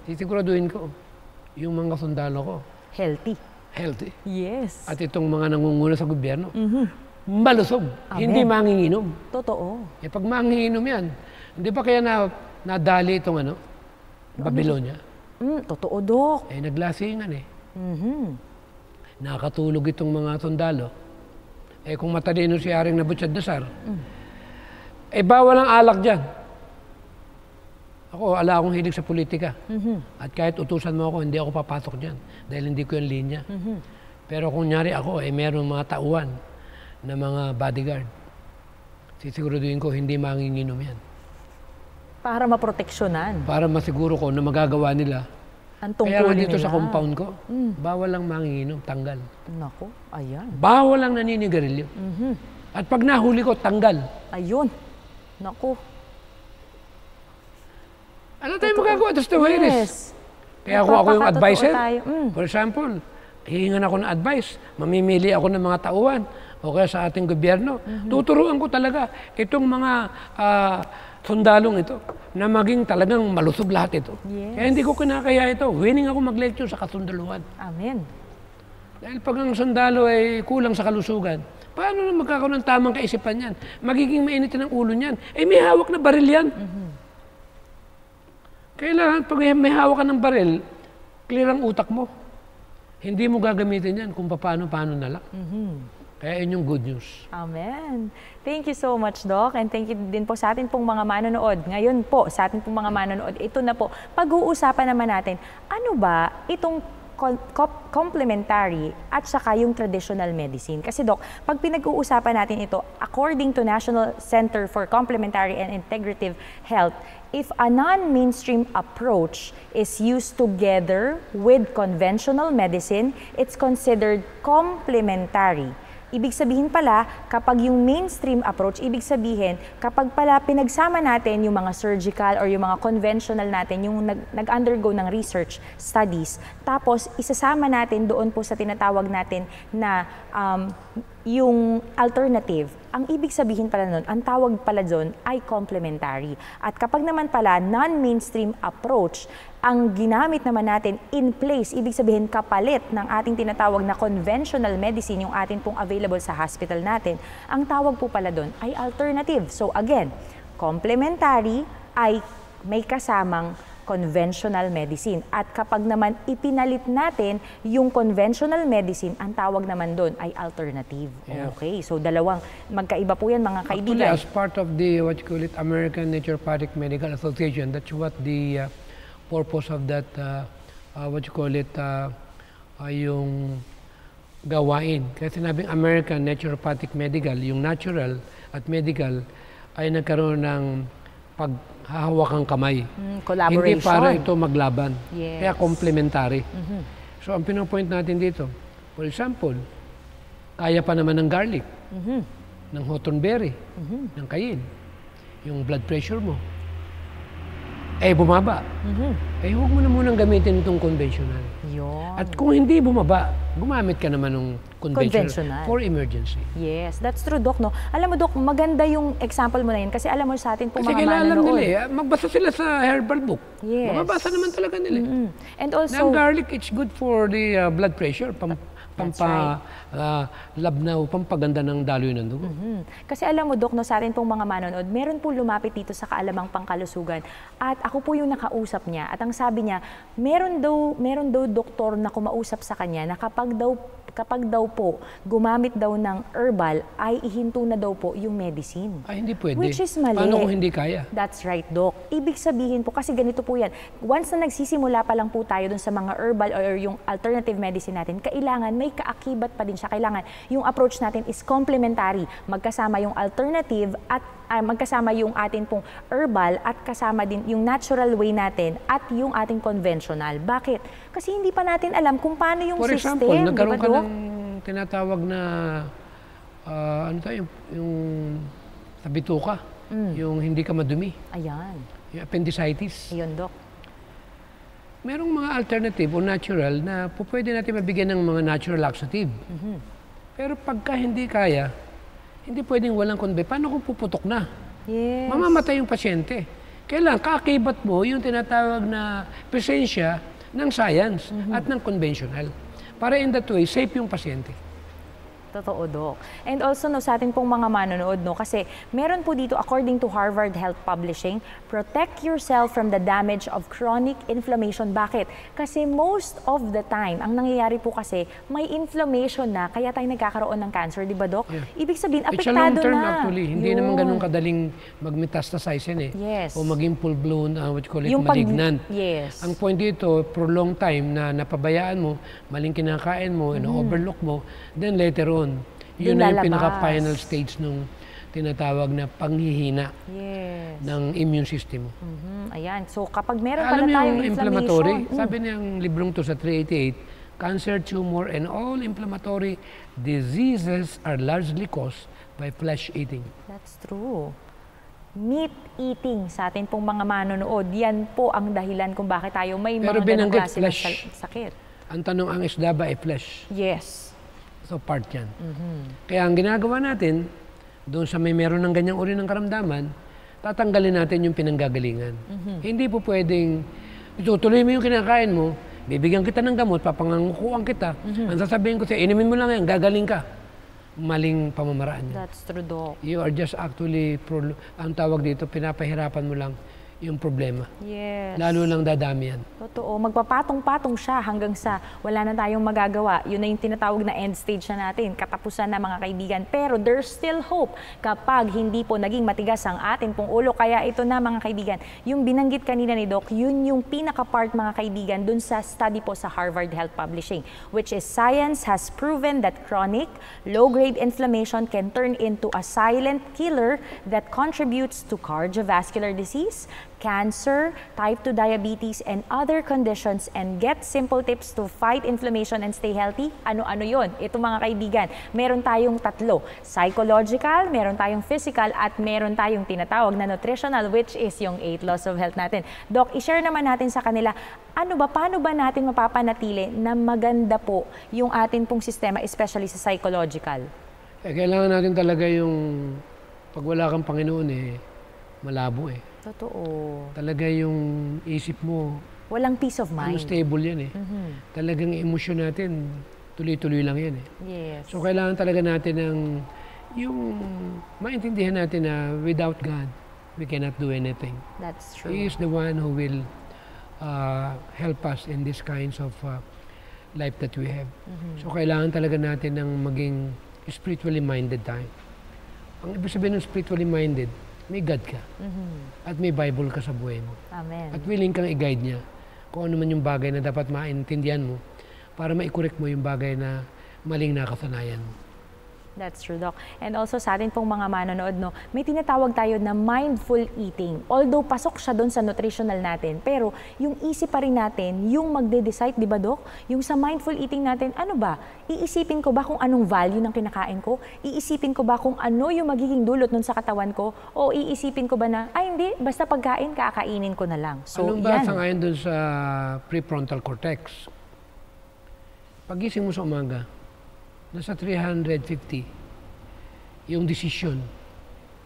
Sisiguraduhin ko yung mga sundalo ko Healthy. healthy. Yes. At itong mga nangunguna sa gobyerno, malusog, Amen. hindi manginginom. Totoo. Eh pag manginginom yan, hindi ba kaya nadali itong Babylonia? Totoo, Dok. Eh naglasingan eh. Nakatulog itong mga sundalo. Eh kung matalino si Haring Nabuchodonosor, eh bawal ang alak dyan. Ako, ala akong hilig sa politika. At kahit utusan mo ako, hindi ako papasok dyan. Dahil hindi ko yung linya. Pero kung nyari ako, eh meron mga tauhan na mga bodyguard. Sisiguraduhin ko, hindi manginginom yan. Para maproteksyonan. Para masiguro ko na magagawa nila. Ang Kaya nga tungkulin dito nila. sa compound ko, bawal lang manginginom, tanggal. Naku, ayan. Bawal lang naninigarilyo. At pag nahuli ko, tanggal. Ayun. Naku. Ano tayo magagawa? That's the way it is. Yes. Kaya ako yung Magpapakatotoo advisor. tayo. For example, hihingan ako ng advice. Mamimili ako ng mga tauhan o kaya sa ating gobyerno. Tuturuan ko talaga itong mga sundalong ito na maging talagang malusog lahat ito. Yes. Kaya hindi ko kinakaya ito. Winning ako mag-lecture sa kasundaluhan. Amen. Dahil pag ang sundalo ay kulang sa kalusugan, paano na magkakaroon ng tamang kaisipan yan? Magiging mainitin ang ulo niyan. Eh may hawak na baril yan. Kailangan, pag may hawak ka ng baril, clear ang utak mo. Hindi mo gagamitin yan kung paano na lang. Kaya yun yung good news. Amen. Thank you so much, Doc. And thank you din po sa atin pong mga manonood. Ngayon po, sa atin pong mga manonood, ito na po, pag-uusapan naman natin, ano ba itong complementary at saka yung traditional medicine. Kasi Doc, pag pinag-uusapan natin ito, according to National Center for Complementary and Integrative Health, if a non-mainstream approach is used together with conventional medicine, it's considered complementary. Ibig sabihin pala, kapag yung mainstream approach, ibig sabihin, kapag pala pinagsama natin yung mga surgical or yung mga conventional natin, yung nag-undergo ng research studies, tapos isasama natin doon po sa tinatawag natin na yung alternative, ang ibig sabihin pala nun, ang tawag pala doon ay complementary. At kapag naman pala non-mainstream approach, ang ginamit naman natin in place, ibig sabihin kapalit ng ating tinatawag na conventional medicine, yung atin pong available sa hospital natin, ang tawag po pala doon ay alternative. So again, complementary ay may kasamang conventional medicine. At kapag naman ipinalit natin yung conventional medicine, ang tawag naman doon ay alternative. Yeah. Okay, so dalawang magkaiba po yan mga kaibigan. Actually, as part of the, what you call it, American Naturopathic Medical Association, that's what the purpose of that, what you call it, yung gawain. Kaya sinabing American Naturopathic Medical, yung natural at medical ay nagkaroon ng paghahawakang kamay. Collaboration. Hindi para ito maglaban. Yes. Kaya complementary. So ang pinopoint natin dito, for example, kaya pa naman ng garlic, ng hawthornberry, ng kayin, yung blood pressure mo, bumaba. Huwag mo na munang gamitin itong conventional. Yun. At kung hindi bumaba, gumamit ka naman ng conventional for emergency. Yes, that's true, Doc. No? Alam mo, Doc, maganda yung example mo na yun kasi alam mo sa atin po kasi mga kilala manonood. nila magbasa sila sa herbal book. Yes. Mababasa naman talaga nila. And also, ng garlic, it's good for the blood pressure, pampalabnaw, pampaganda ng daloy ng dugo. Kasi alam mo, Dok, no, sa atin pong mga manonood, meron po lumapit dito sa Kaalamang Pangkalusugan at ako po yung nakausap niya at ang sabi niya, meron daw doktor na kumausap sa kanya na kapag daw po gumamit daw ng herbal ay ihinto na daw po yung medicine. Ay, hindi pwede. Which is mali. Paano kung hindi kaya? That's right, Doc. Ibig sabihin po, kasi ganito po yan, once na nagsisimula pa lang po tayo dun sa mga herbal or yung alternative medicine natin, kailangan may kaakibat pa din siya. Kailangan yung approach natin is complementary. Magkasama yung alternative at magkasama yung atin pong herbal at kasama din yung natural way natin at yung ating conventional. Bakit? Kasi hindi pa natin alam kung paano yung for system. example, nagkaroon diba, ka ng tinatawag na yung sa bituka, yung hindi ka madumi. Ayan. Yung appendicitis. Ayun, Doc. Merong mga alternative o natural na pwede natin mabigyan ng mga natural laxative. Pero pagka hindi kaya, hindi pwedeng walang conve. Paano kung puputok na? Yes. Mamamatay yung pasyente. Kailangan kaakibat mo yung tinatawag na presensya ng science at ng conventional. Para in that way, safe yung pasyente. Totoo, Doc. And also, no, sa atin pong mga manonood, no, kasi meron po dito, according to Harvard Health Publishing, protect yourself from the damage of chronic inflammation. Bakit? Kasi most of the time, ang nangyayari po kasi, may inflammation na, kaya tayo nagkakaroon ng cancer, di ba, Doc? Yeah. Ibig sabihin, apektado na. It's a long term actually. Hindi naman ganun kadaling mag-metastasize yan eh. Yes. O maging full-blown, what you call it, yung malignant. Yes. Ang point dito, for long time na napabayaan mo, maling kinakain mo, overlook mo, then later on, yun na yung pinaka-final stage nung tinatawag na panghihina ng immune system mo. Ayan. So, kapag meron alam pala tayong yung inflammatory, inflammation. sabi niyang librong to sa 388, cancer, tumor, and all inflammatory diseases are largely caused by flesh eating. That's true. Meat eating sa atin pong mga manonood, yan po ang dahilan kung bakit tayo may pero mga ganong klase ng sakit. Ang tanong, ang isda ba ay flesh? Yes. So, part yan. Kaya ang ginagawa natin, doon sa may meron ng ganyang uri ng karamdaman, tatanggalin natin yung pinanggagalingan. Hindi po pwedeng, itutuloy mo yung kinakain mo, bibigyan kita ng gamot, papangangukuhan kita, ang sasabihin ko sa'yo, inumin mo lang yan, gagaling ka. Maling pamamaraan yan. That's true, Doc. You are just actually, ang tawag dito, pinapahirapan mo lang yung problema. Yes. Lalo lang dadami yan. Totoo. Magpapatong-patong siya hanggang sa wala na tayong magagawa. Yun na yung tinatawag na end stage na natin, katapusan na mga kaibigan. Pero there's still hope kapag hindi po naging matigas ang atin pong ulo. Kaya ito na mga kaibigan, yung binanggit kanina ni Doc, yun yung pinaka-part mga kaibigan dun sa study po sa Harvard Health Publishing, which is science has proven that chronic, low-grade inflammation can turn into a silent killer that contributes to cardiovascular disease, cancer, type 2 diabetes, and other conditions. And get simple tips to fight inflammation and stay healthy. Ano-ano yon? Ito mga kaibigan, meron tayong tatlo. Psychological, meron tayong physical, at meron tayong tinatawag na nutritional, which is yung 8 laws of health natin. Doc, i-share naman natin sa kanila, paano ba natin mapapanatili na maganda po yung atin pong sistema, especially sa psychological? Kailangan natin talaga yung pag wala kang Panginoon malabo Totoo. Talaga yung isip mo, Walang peace of mind. unstable yan Talagang emosyon natin, tuloy-tuloy lang yan Yes. So kailangan talaga natin yung maintindihan natin na without God, we cannot do anything. That's true. He is the one who will help us in these kinds of life that we have. So kailangan talaga natin ng maging spiritually minded tayo. Ang ibig sabihin ng spiritually minded, may God ka. At may Bible ka sa buhay mo. Amen. At willing kang i-guide niya kung ano man yung bagay na dapat maintindihan mo para ma-correct mo yung bagay na maling nakasanayan mo. That's true, Doc. And also sa atin pong mga manonood, no, may tinatawag tayo na mindful eating. Although pasok siya doon sa nutritional natin, pero yung isip pa rin natin, yung magde-decide, di ba, Doc? Yung sa mindful eating natin, ano ba? Iisipin ko ba kung anong value ng kinakain ko? Iisipin ko ba kung ano yung magiging dulot nun sa katawan ko? O iisipin ko ba na, ay hindi, basta pagkain, kakainin ko na lang. So, Anong yan. basa ngayon doon sa prefrontal cortex? Pagising mo sa umaga, nasa 350 yung decision.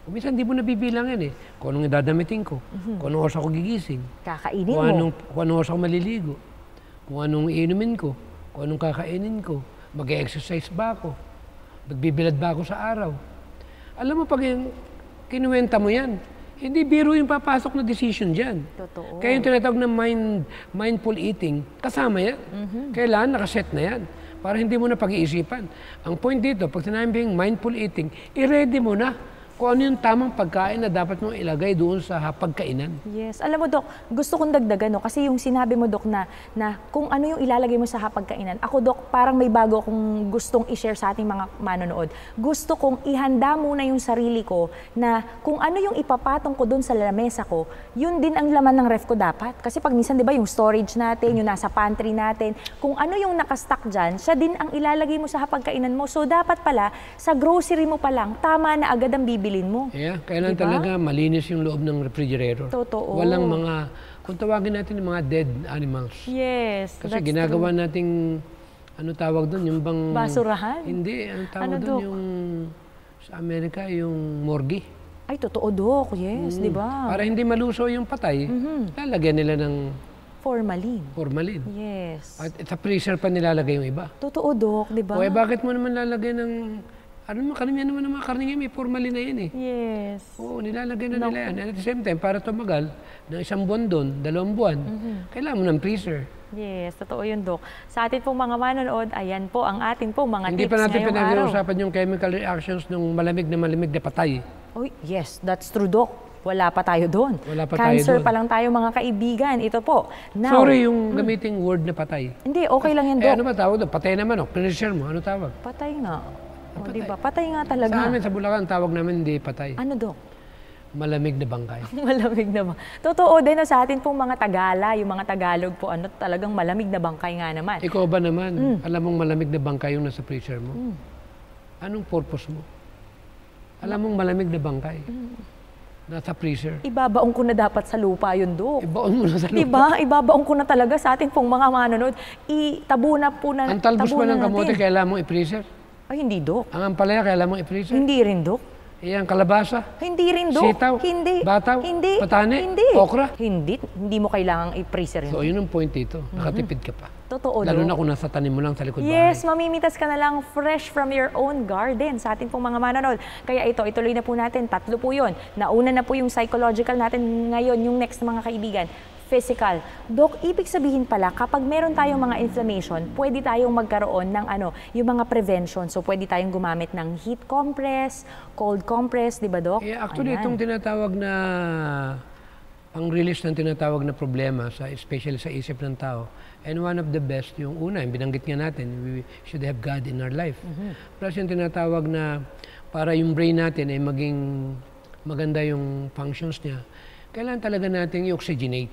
Minsan hindi mo nabibilang yan Kung anong idadamitin ko, kung anong oras ako gigising, Kakainin mo. kung anong oras ako maliligo, kung anong iinumin ko, kung anong kakainin ko, mag-exercise ba ako, magbibilad ba ako sa araw. Alam mo, pag kinuwenta mo yan, hindi biro yung papasok na decision dyan. Totoo. Kaya yung tinatawag na mindful eating, kasama yan. Kailangan nakaset na yan para hindi mo na pag-iisipan. Ang point dito, pag sinabing mindful eating, i-ready mo na kung ano yung tamang pagkain na dapat mong ilagay doon sa pagkainan. Yes. Alam mo, Dok, gusto kong dagdagan, no? Kasi yung sinabi mo, Dok, na kung ano yung ilalagay mo sa hapagkainan. Ako, Dok, parang may bago akong gustong i-share sa ating mga manonood. Gusto kong ihanda muna yung sarili ko na kung ano yung ipapatong ko doon sa lamesa ko, yun din ang laman ng ref ko dapat. Kasi pag minsan, di ba, yung storage natin, yung nasa pantry natin, kung ano yung nakastock dyan, siya din ang ilalagay mo sa hapagkainan mo. So, dapat pala, sa grocery mo pa lang, tama na agad ang bibili mo. Yeah, kailan Diba? talaga malinis yung loob ng refrigerator. Totoo. Walang mga, kung tawagin natin yung mga dead animals. Yes, Kasi that's ginagawa true. nating, ano tawag doon, yung bang... Basurahan? Hindi, ano tawag Ano, doon, Dok? yung sa Amerika, yung morgue. Ay, totoo, Dok. Yes, di ba? Para hindi maluso yung patay, lalagyan nila ng Formalin. formalin. Yes. At sa freezer pa nilalagay yung iba. Totoo, Dok, di ba? O bakit mo naman lalagay ng... Ano naman, karamihan naman ng mga karne ngayon, may formalin na yan Yes. Oo, nilalagay na nila yan. And at the same time, para tumagal, ng 1 buwan doon, 2 buwan, kailangan mo ng freezer. Yes, totoo yun, Dok. Sa atin pong mga manonood, ayan po ang ating pong mga Hindi tips pa natin ngayong araw. pinag-uusapan yung chemical reactions ng malamig na patay. Uy, yes, that's true, Dok. Wala pa tayo doon. Wala pa tayo Cancer doon. pa lang tayo, mga kaibigan. Ito po. Now, Sorry yung gamiting word na patay. Hindi, okay lang yan, Dok. Ano ba tawag doon? Patay naman, finisher mo. Ano tawag? Patay nga. O, Patay. di ba? Patay nga talaga. Sa amin, sa Bulacan, tawag namin hindi patay. Ano, Dok? Malamig na bangkay. Malamig na ba? Totoo din, no, sa atin pong mga Tagala, yung mga Tagalog po, ano, talagang malamig na bangkay nga naman. Ikaw ba naman, alam mong malamig na bangkay yung nasa freezer mo? Anong purpose mo? Alam mong malamig na bangkay. Nasa freezer. Ibabaong ko na dapat sa lupa yun, Dok. Ibaon mo na sa lupa. Diba? Ibabaong ko na talaga sa ating pong mga manonood. Itabo na po na. Ang talbos pa tabunan ng kamote, natin. kailangan mong i-freezer. Ay, hindi, Dok. Ang ampalaya, kailangan mong i-freezer. Hindi rin, Dok. Ang kalabasa, Hindi rin, Dok. Sitaw, Hindi. bataw, Hindi. patani, Hindi. okra. Hindi. Hindi mo kailangang i-freezer yun. So, yun ang point dito. Nakatipid ka pa. Totoo, Lalo Dok. na kung nasa tanim mo lang sa likod Yes, bahay. mamimitas ka na lang fresh from your own garden sa ating pong mga manonood. Kaya ito, ituloy na po natin. 3 po yun. Nauna na po yung psychological natin ngayon, yung next mga kaibigan. Physical. Dok, ibig sabihin pala, kapag meron tayong mga inflammation, pwede tayong magkaroon ng yung mga prevention. So, pwede tayong gumamit ng heat compress, cold compress, di ba, Dok? Actually, Ayan. itong tinatawag na pang-release ng tinatawag na problema, especially sa isip ng tao, and one of the best, yung una, yung binanggit nga natin, we should have God in our life. Plus yung tinatawag na para yung brain natin ay maging maganda yung functions niya, kailangan talaga natin i-oxygenate.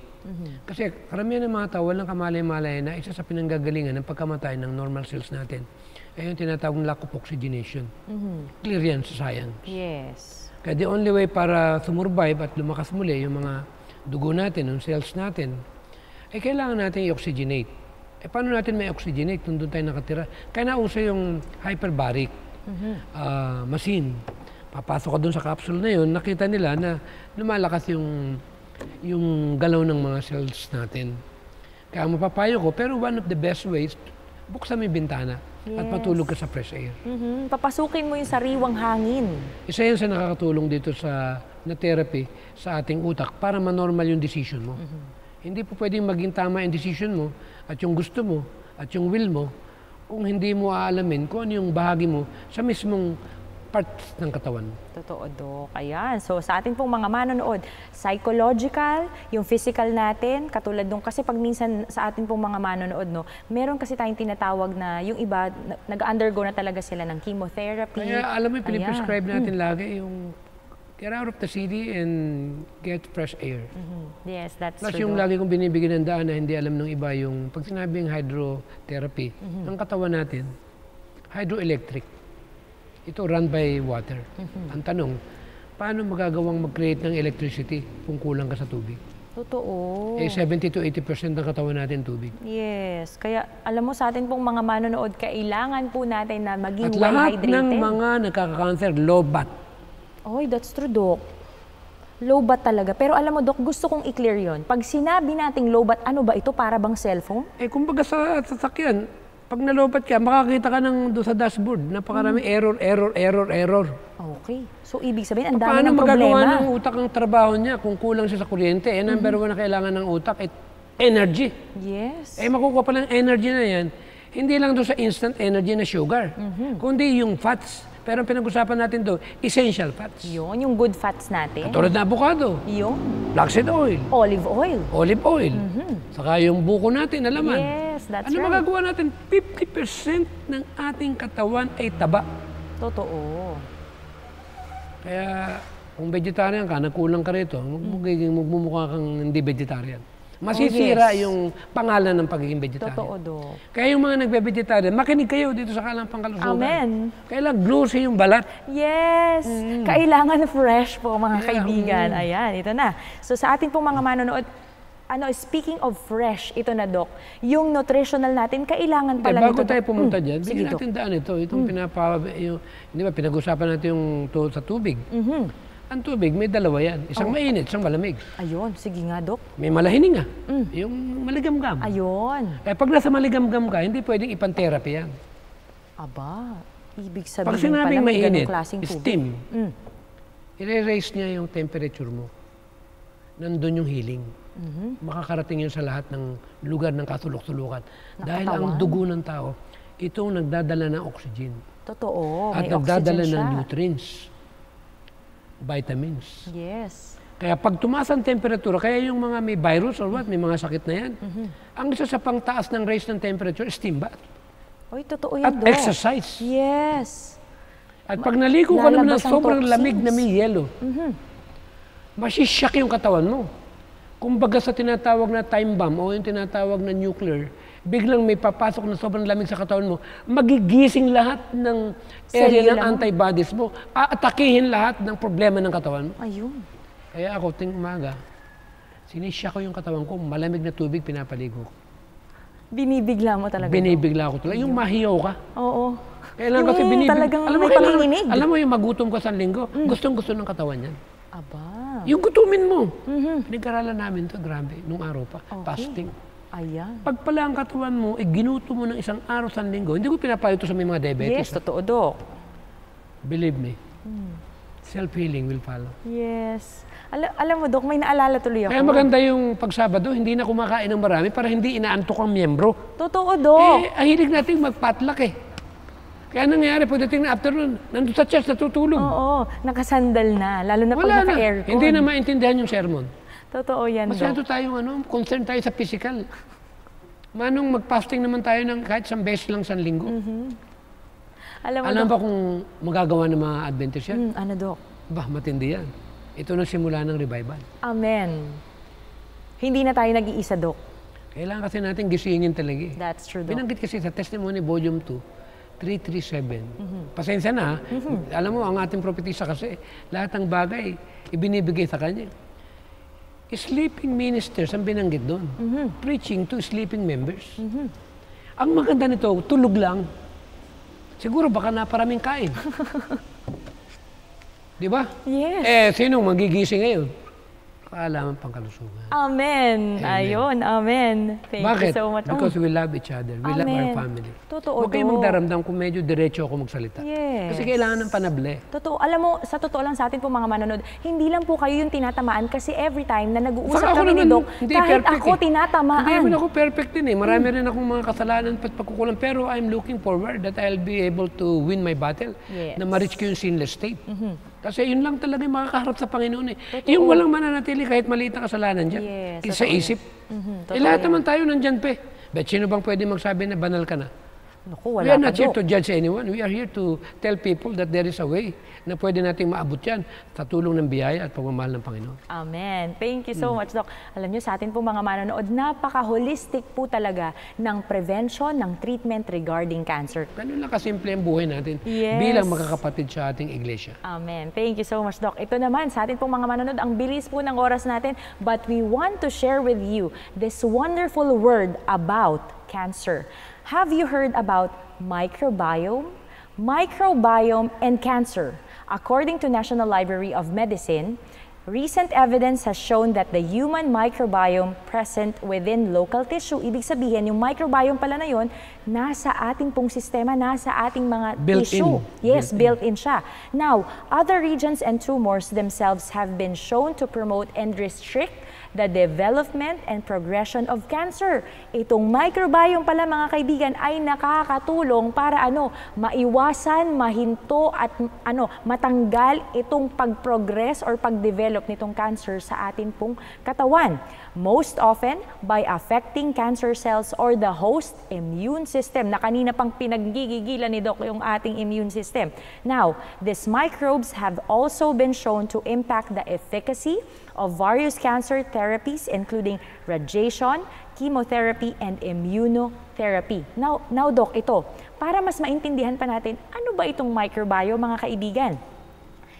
Kasi karamihan ng mga tao walang kamalay-malay na isa sa pinanggagalingan ng pagkamatay ng normal cells natin ay yung tinatawag na lack of oxygenation. Clear yan sa science. Yes. Kaya the only way para sumurvive at lumakas muli yung mga dugo natin, yung cells natin, ay kailangan natin i-oxygenate. Paano natin may oxygenate kung doon tayo nakatira? Kaya nauso yung hyperbaric, machine. Papasok ka doon sa capsule na yun, nakita nila na lumalakas yung galaw ng mga cells natin. Kaya mapapayo ko, pero one of the best ways, buksan mo yung bintana at matulog ka sa fresh air. Papasukin mo yung sariwang hangin. Isa yan sa nakakatulong dito na therapy sa ating utak para manormal yung decision mo. Hindi po pwedeng maging tama yung decision mo at yung gusto mo at yung will mo kung hindi mo aalamin kung ano yung bahagi mo sa mismong parts ng katawan. Totoo, Dok. Ayan. So, sa atin pong mga manonood, psychological, yung physical natin, katulad nung, kasi pag minsan sa atin pong mga manonood, no, meron kasi tayong tinatawag na yung iba, nag-undergo na talaga sila ng chemotherapy. Kaya alam mo, piniprescribe natin lagi yung get out of the city and get fresh air. Yes, that's Plus true. yung lagi kong binibigyan ng daan na hindi alam ng iba, yung pag sinabing hydrotherapy, ng katawan natin, hydroelectric. Ito run by water. Ang tanong, paano magagawang mag-create ng electricity kung kulang ka sa tubig? Totoo. 70 to 80% ng katawan natin tubig. Yes. Kaya alam mo sa atin pong mga manonood, kailangan po natin na maging At well lahat hydrated. ng mga nagkaka-cancer, low bat. Oy, that's true, Dok. Low bat talaga. Pero alam mo, Dok, gusto kong i-clear yon. Pag sinabi nating low bat, ano ba ito? Para bang cellphone? Kumbaga sa sasakyan, pag nalobat ka, makakita ka doon sa dashboard. Napakarami error. Okay. So, ibig sabihin, ang dami Paano ng problema. magagawa ng utak ang trabaho niya kung kulang siya sa kuryente? Number one na kailangan ng utak, energy. Yes. Makukuha pa ng energy na yan, hindi lang doon sa instant energy na sugar, kundi yung fats. Pero ang pinag-usapan natin doon, essential fats. Yun, yung good fats natin. Katulad na avocado, Yung flaxseed oil, olive oil. olive oil, saka yung buko natin na laman. Yes, that's Ano right. magagawa natin? 50% ng ating katawan ay taba. Totoo. Kaya kung vegetarian ka, nagkulang ka rito, magmumukha kang hindi vegetarian. Masisira yung pangalan ng pagiging vegetarian. Totoo, Dok. Kaya yung mga nagbe-vegetarian, makinig kayo dito sa Kalampang Kalusugan. Amen. Kailangan glossy yung balat. Yes! Kailangan fresh po, mga kaibigan. Ayan, ito na. So sa ating pong mga manonood, speaking of fresh, ito na, Dok, yung nutritional natin, kailangan pala Bago nito, tayo Dok. pumunta dyan, Sige, bigyan Dok. natin daan ito. Itong di ba, pinag-usapan natin yung sa tubig. Ang tubig, may dalawa yan. Isang mainit, isang malamig. Ayun, sige nga, Dok. May malahininga. Yung maligamgam. Ayun. Kaya pag nasa maligamgam ka, hindi pwedeng ipan-therapy yan. Aba, ibig sabihin Pag sinabing pala may mainit, ganong klaseng tubig. steam, i-raise niya yung temperature mo. Nandun yung healing. Makakarating yun sa lahat ng lugar ng katulok-tulukan. Dahil ang dugo ng tao, itong nagdadala ng oxygen. Totoo, At may nagdadala oxygen ng siya. nutrients, vitamins. Yes. Kaya pag tumaas ang temperatura, kaya yung mga may virus or what, may mga sakit na yan, ang isa sa pangtaas ng raise ng temperature, steam bath. Oy, totoo yan, At Dok. exercise. Yes. At pag naligo ka naman ng Lalabas ang sobrang toxins. lamig na may yelo, masisyak yung katawan mo. Kumbaga sa tinatawag na time bomb o yung tinatawag na nuclear, biglang may papasok na sobrang lamig sa katawan mo, magigising lahat ng area ng antibodies mo, aatakihin lahat ng problema ng katawan mo. Ayun. Kaya ako, ting umaga, sinisya ko yung katawan ko, malamig na tubig, pinapaligo ko. Binibigla mo talaga. Binibigla ko talaga. Yung mahiyaw ka. Oo. Kailan Yung kasi talagang may panginginig. Alam mo yung magutom ka sa linggo, gustong-gusto ng katawan yan. Aba. Yung gutumin mo. Pinag-aralan namin to, grabe, nung araw pa, fasting. Ayan. Pag pala ang katawan mo, ginuto mo ng isang araw sa linggo, hindi ko pinapayo ito sa may mga diabetes. Yes, totoo, Dok. Believe me, self-healing will follow. Yes. Alam mo, Dok, may naalala tuloy ako. Kaya maganda yung pagsabado, hindi na kumakain ng marami para hindi inaantok ang miyembro. Totoo, Dok. Ang hilig natin magpatlak eh. Kaya nangyayari, pagdating na afternoon, nandun sa church, natutulog. Oo, nakasandal na. Lalo na pag Wala na. naka-aircon. Hindi na maintindihan yung sermon. Totoo yan, Masyado Dok. tayong concern tayo sa physical. Manong mag-fasting naman tayo ng kahit isang beses lang sa linggo. Alam mo, Alam Dok. ba kung magagawa ng mga Adventist yan? Ano, Dok? Bah, matindi yan. Ito na simula ng revival. Amen. Hindi na tayo nag-iisa, Dok. Kailangan kasi natin gisingin talaga eh. That's true, Dok. Binanggit kasi sa Testimony Volume 2, 337. Pasensya na, alam mo, ang ating propetisa kasi, lahat ng bagay, ibinibigay sa kanya. Sleeping ministers ang binanggit doon. Preaching to sleeping members. Ang maganda nito, tulog lang. siguro baka naparaming kain. Di ba? Yes. Sinong magigising ngayon? Kaalaman pang kalusugan. Amen. Ayun, amen. Thank Bakit? you so much. Because we love each other. We love our Amen. family. Totoo, Huwag kayong Dok. magdaramdam kung medyo diretso ako magsalita. Yes. Kasi kailangan ng panable. Totoo. Alam mo, sa totoo lang sa atin po mga manonood, hindi lang po kayo yung tinatamaan kasi every time na nag-uusap Saka ako kami ni naman, Doc, hindi kahit perfect ako eh. tinatamaan. Hindi naman ako perfect din eh. Marami rin akong mga kasalanan at pagkukulang. Pero I'm looking forward that I'll be able to win my battle. Yes. Na ma-reach ko yung sinless state. Kasi yun lang talaga yung makakaharap sa Panginoon eh. Totoo. Yung walang mananatili kahit maliit na kasalanan dyan. Yes, Sa totoo isip. Totoo Lahat yan. naman tayo nandyan pe. But sino bang pwede magsabi na banal ka na? Naku, We wala are ka, not here Doc. to judge anyone. We are here to tell people that there is a way na pwede nating maabot yan sa tulong ng biyaya at pagmamahal ng Panginoon. Amen. Thank you so much, Doc. Alam niyo, sa atin po mga manonood, napaka-holistic po talaga ng prevention, ng treatment regarding cancer. Ganun lang kasimple ang buhay natin Yes. bilang magkakapatid sa ating iglesia. Amen. Thank you so much, Doc. Ito naman, sa atin pong mga manonood, ang bilis po ng oras natin, but we want to share with you this wonderful word about cancer. Have you heard about microbiome? Microbiome and cancer. According to National Library of Medicine, recent evidence has shown that the human microbiome present within local tissue, ibig sabihin, yung microbiome pala na yun, nasa ating pong sistema, nasa ating mga tissue. Yes, built-in siya. Now, other regions and tumors themselves have been shown to promote and restrict the development and progression of cancer. Itong microbiome pala mga kaibigan ay nakakatulong para maiwasan, mahinto at matanggal itong pag-progress or pag-develop nitong cancer sa atin pong katawan. Most often by affecting cancer cells or the host immune system na kanina pang pinaggigigilan ni Doc yung ating immune system. Now, these microbes have also been shown to impact the efficacy of various cancer therapies including radiation, chemotherapy, and immunotherapy. Now Doc, ito, para mas maintindihan pa natin, ano ba itong microbiome mga kaibigan?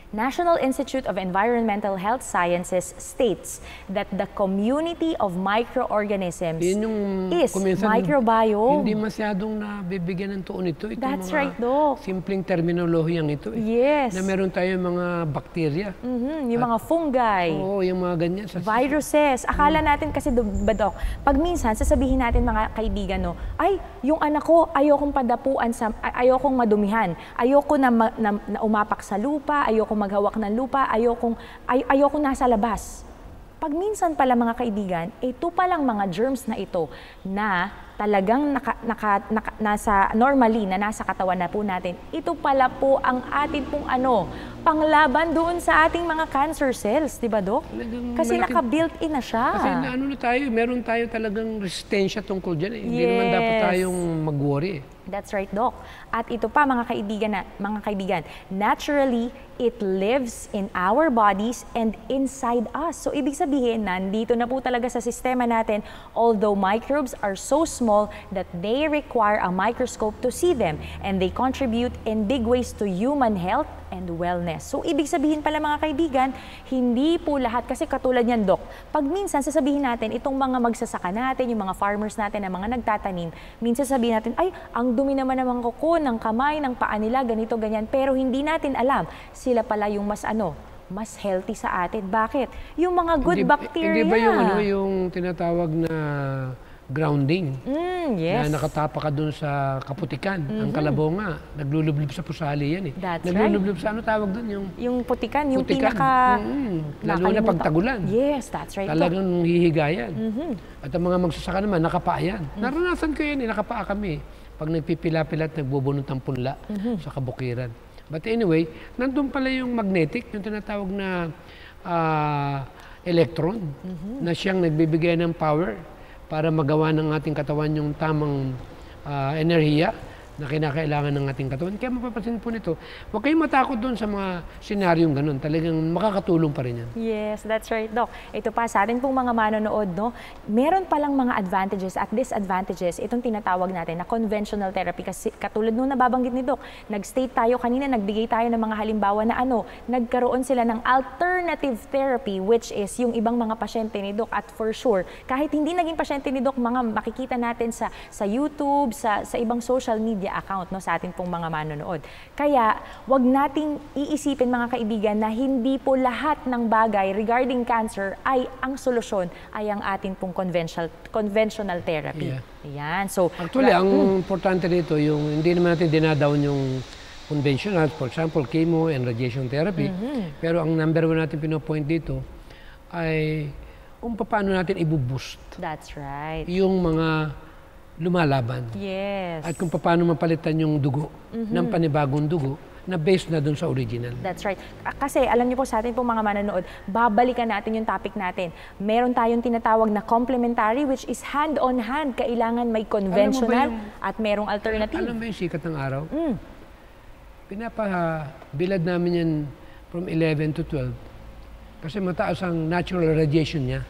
National Institute of Environmental Health Sciences states that the community of microorganisms is microbiome. Hindi masyadong nabibigyan ng tuon ito. Itong That's mga right, Doc. simpleng terminolohiyang ito. Yes. Na meron tayong mga bakterya. Yung mga fungi. Oo, yung mga ganyan. Viruses. Akala natin kasi, Doc, pag minsan sasabihin natin mga kaibigan, ay, yung anak ko, ayokong padapuan, ayokong madumihan, ayoko na umapak sa lupa, ayokong maghawak ng lupa, ayokong nasa labas. Pag minsan pala mga kaibigan, ito palang mga germs na ito na talagang nasa katawan na po natin, ito pala po ang atin pong panglaban doon sa ating mga cancer cells, di ba, Doc? Kasi naka-built-in na siya. Kasi meron tayo talagang resistensya tungkol dyan. Hindi naman dapat tayong mag-worry eh. That's right, Doc. At ito pa mga kaibigan, naturally, it lives in our bodies and inside us. So ibig sabihin, nandito na po talaga sa sistema natin, although microbes are so small that they require a microscope to see them and they contribute in big ways to human health and wellness. So ibig sabihin pala mga kaibigan, hindi po lahat, kasi katulad niyan, Doc, pag minsan sasabihin natin, itong mga magsasaka natin, yung mga farmers natin na mga nagtatanim, minsan sabihin natin, ay, ang dumi naman ng kuko, ng kamay, ng paa nila, ganito, ganyan. Pero hindi natin alam, sila pala yung mas healthy sa atin. Bakit? Yung mga good bacteria. Hindi ba yung tinatawag na grounding? Yes. Na nakatapa ka dun sa kaputikan. Ang kalabaw nga, naglulublub sa pusali yan eh. That's naglulublub sa taawag dun? Yung putikan, yung putikan. Lalo na pagtagulan. Yes, that's right. Talagang hihigayan. At ang mga magsasaka naman, nakapaa yan. Naranasan ko yan eh, nakapaa kami. Pag nagpipila-pila at nagbubunot ng punla sa kabukiran. But anyway, nandun pala yung magnetic, yung tinatawag na electron, na siyang nagbibigay ng power para magawa ng ating katawan yung tamang enerhiya na kinakailangan ng ating katawan. Kaya mapapansin po nito, huwag kayong matakot doon sa mga senaryong ganun. Talagang makakatulong pa rin yan. Yes, that's right, Doc. Ito pa, sa atin pong mga manonood, meron palang mga advantages at disadvantages itong tinatawag natin na conventional therapy. Kasi katulad nung nababanggit ni Doc, nag-state tayo kanina, nagbigay tayo ng mga halimbawa na nagkaroon sila ng alternative therapy, which is yung ibang mga pasyente ni Doc. At for sure, kahit hindi naging pasyente ni Doc, mga makikita natin sa YouTube, sa ibang social media, media account, no, sa ating pong mga manonood. Kaya, wag nating iisipin mga kaibigan na hindi po lahat ng bagay regarding cancer ay ang solusyon ay ang ating pong conventional therapy. Yeah. Ayan. So, Actually, ang importante dito, yung hindi naman natin dinadown yung conventional, for example, chemo and radiation therapy. Pero ang number one natin pinopoint dito ay kung paano natin i-boost that's right. yung mga lumalaban. Yes. At kung paano mapalitan yung dugo ng panibagong dugo na based na dun sa original. That's right. Kasi alam niyo po sa atin po mga manonood, babalikan natin yung topic natin. Meron tayong tinatawag na complementary which is hand-on-hand. Kailangan may conventional at merong alternative. Alam mo yung sikat ng araw? Pinapabilad namin yan from 11 to 12. Kasi mataas ang natural radiation niya.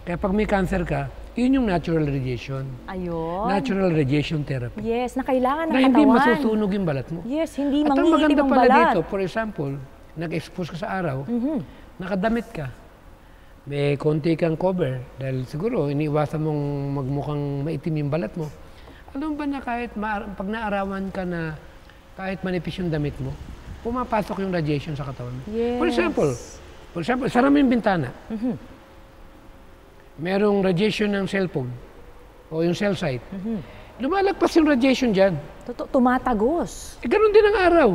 Kaya pag may cancer ka, yun yung natural radiation. Ayun. Natural radiation therapy. Yes, na kailangan ng Na katawan. hindi masusunog yung balat mo. Yes, hindi At ang mangingitim maganda ang pala balat. dito, for example, nag-expose ka sa araw, nakadamit ka. May konti kang cover dahil siguro iniiwasan mong magmukhang maitim yung balat mo. Alam ba na kahit pag naarawan ka na kahit manipis yung damit mo, pumapasok yung radiation sa katawan mo. Yes. For example, sara mo yung bintana. Merong radiation ng cellphone o yung cell site. Lumalagpas yung radiation dyan. Tumatagos. Ganun din ang araw.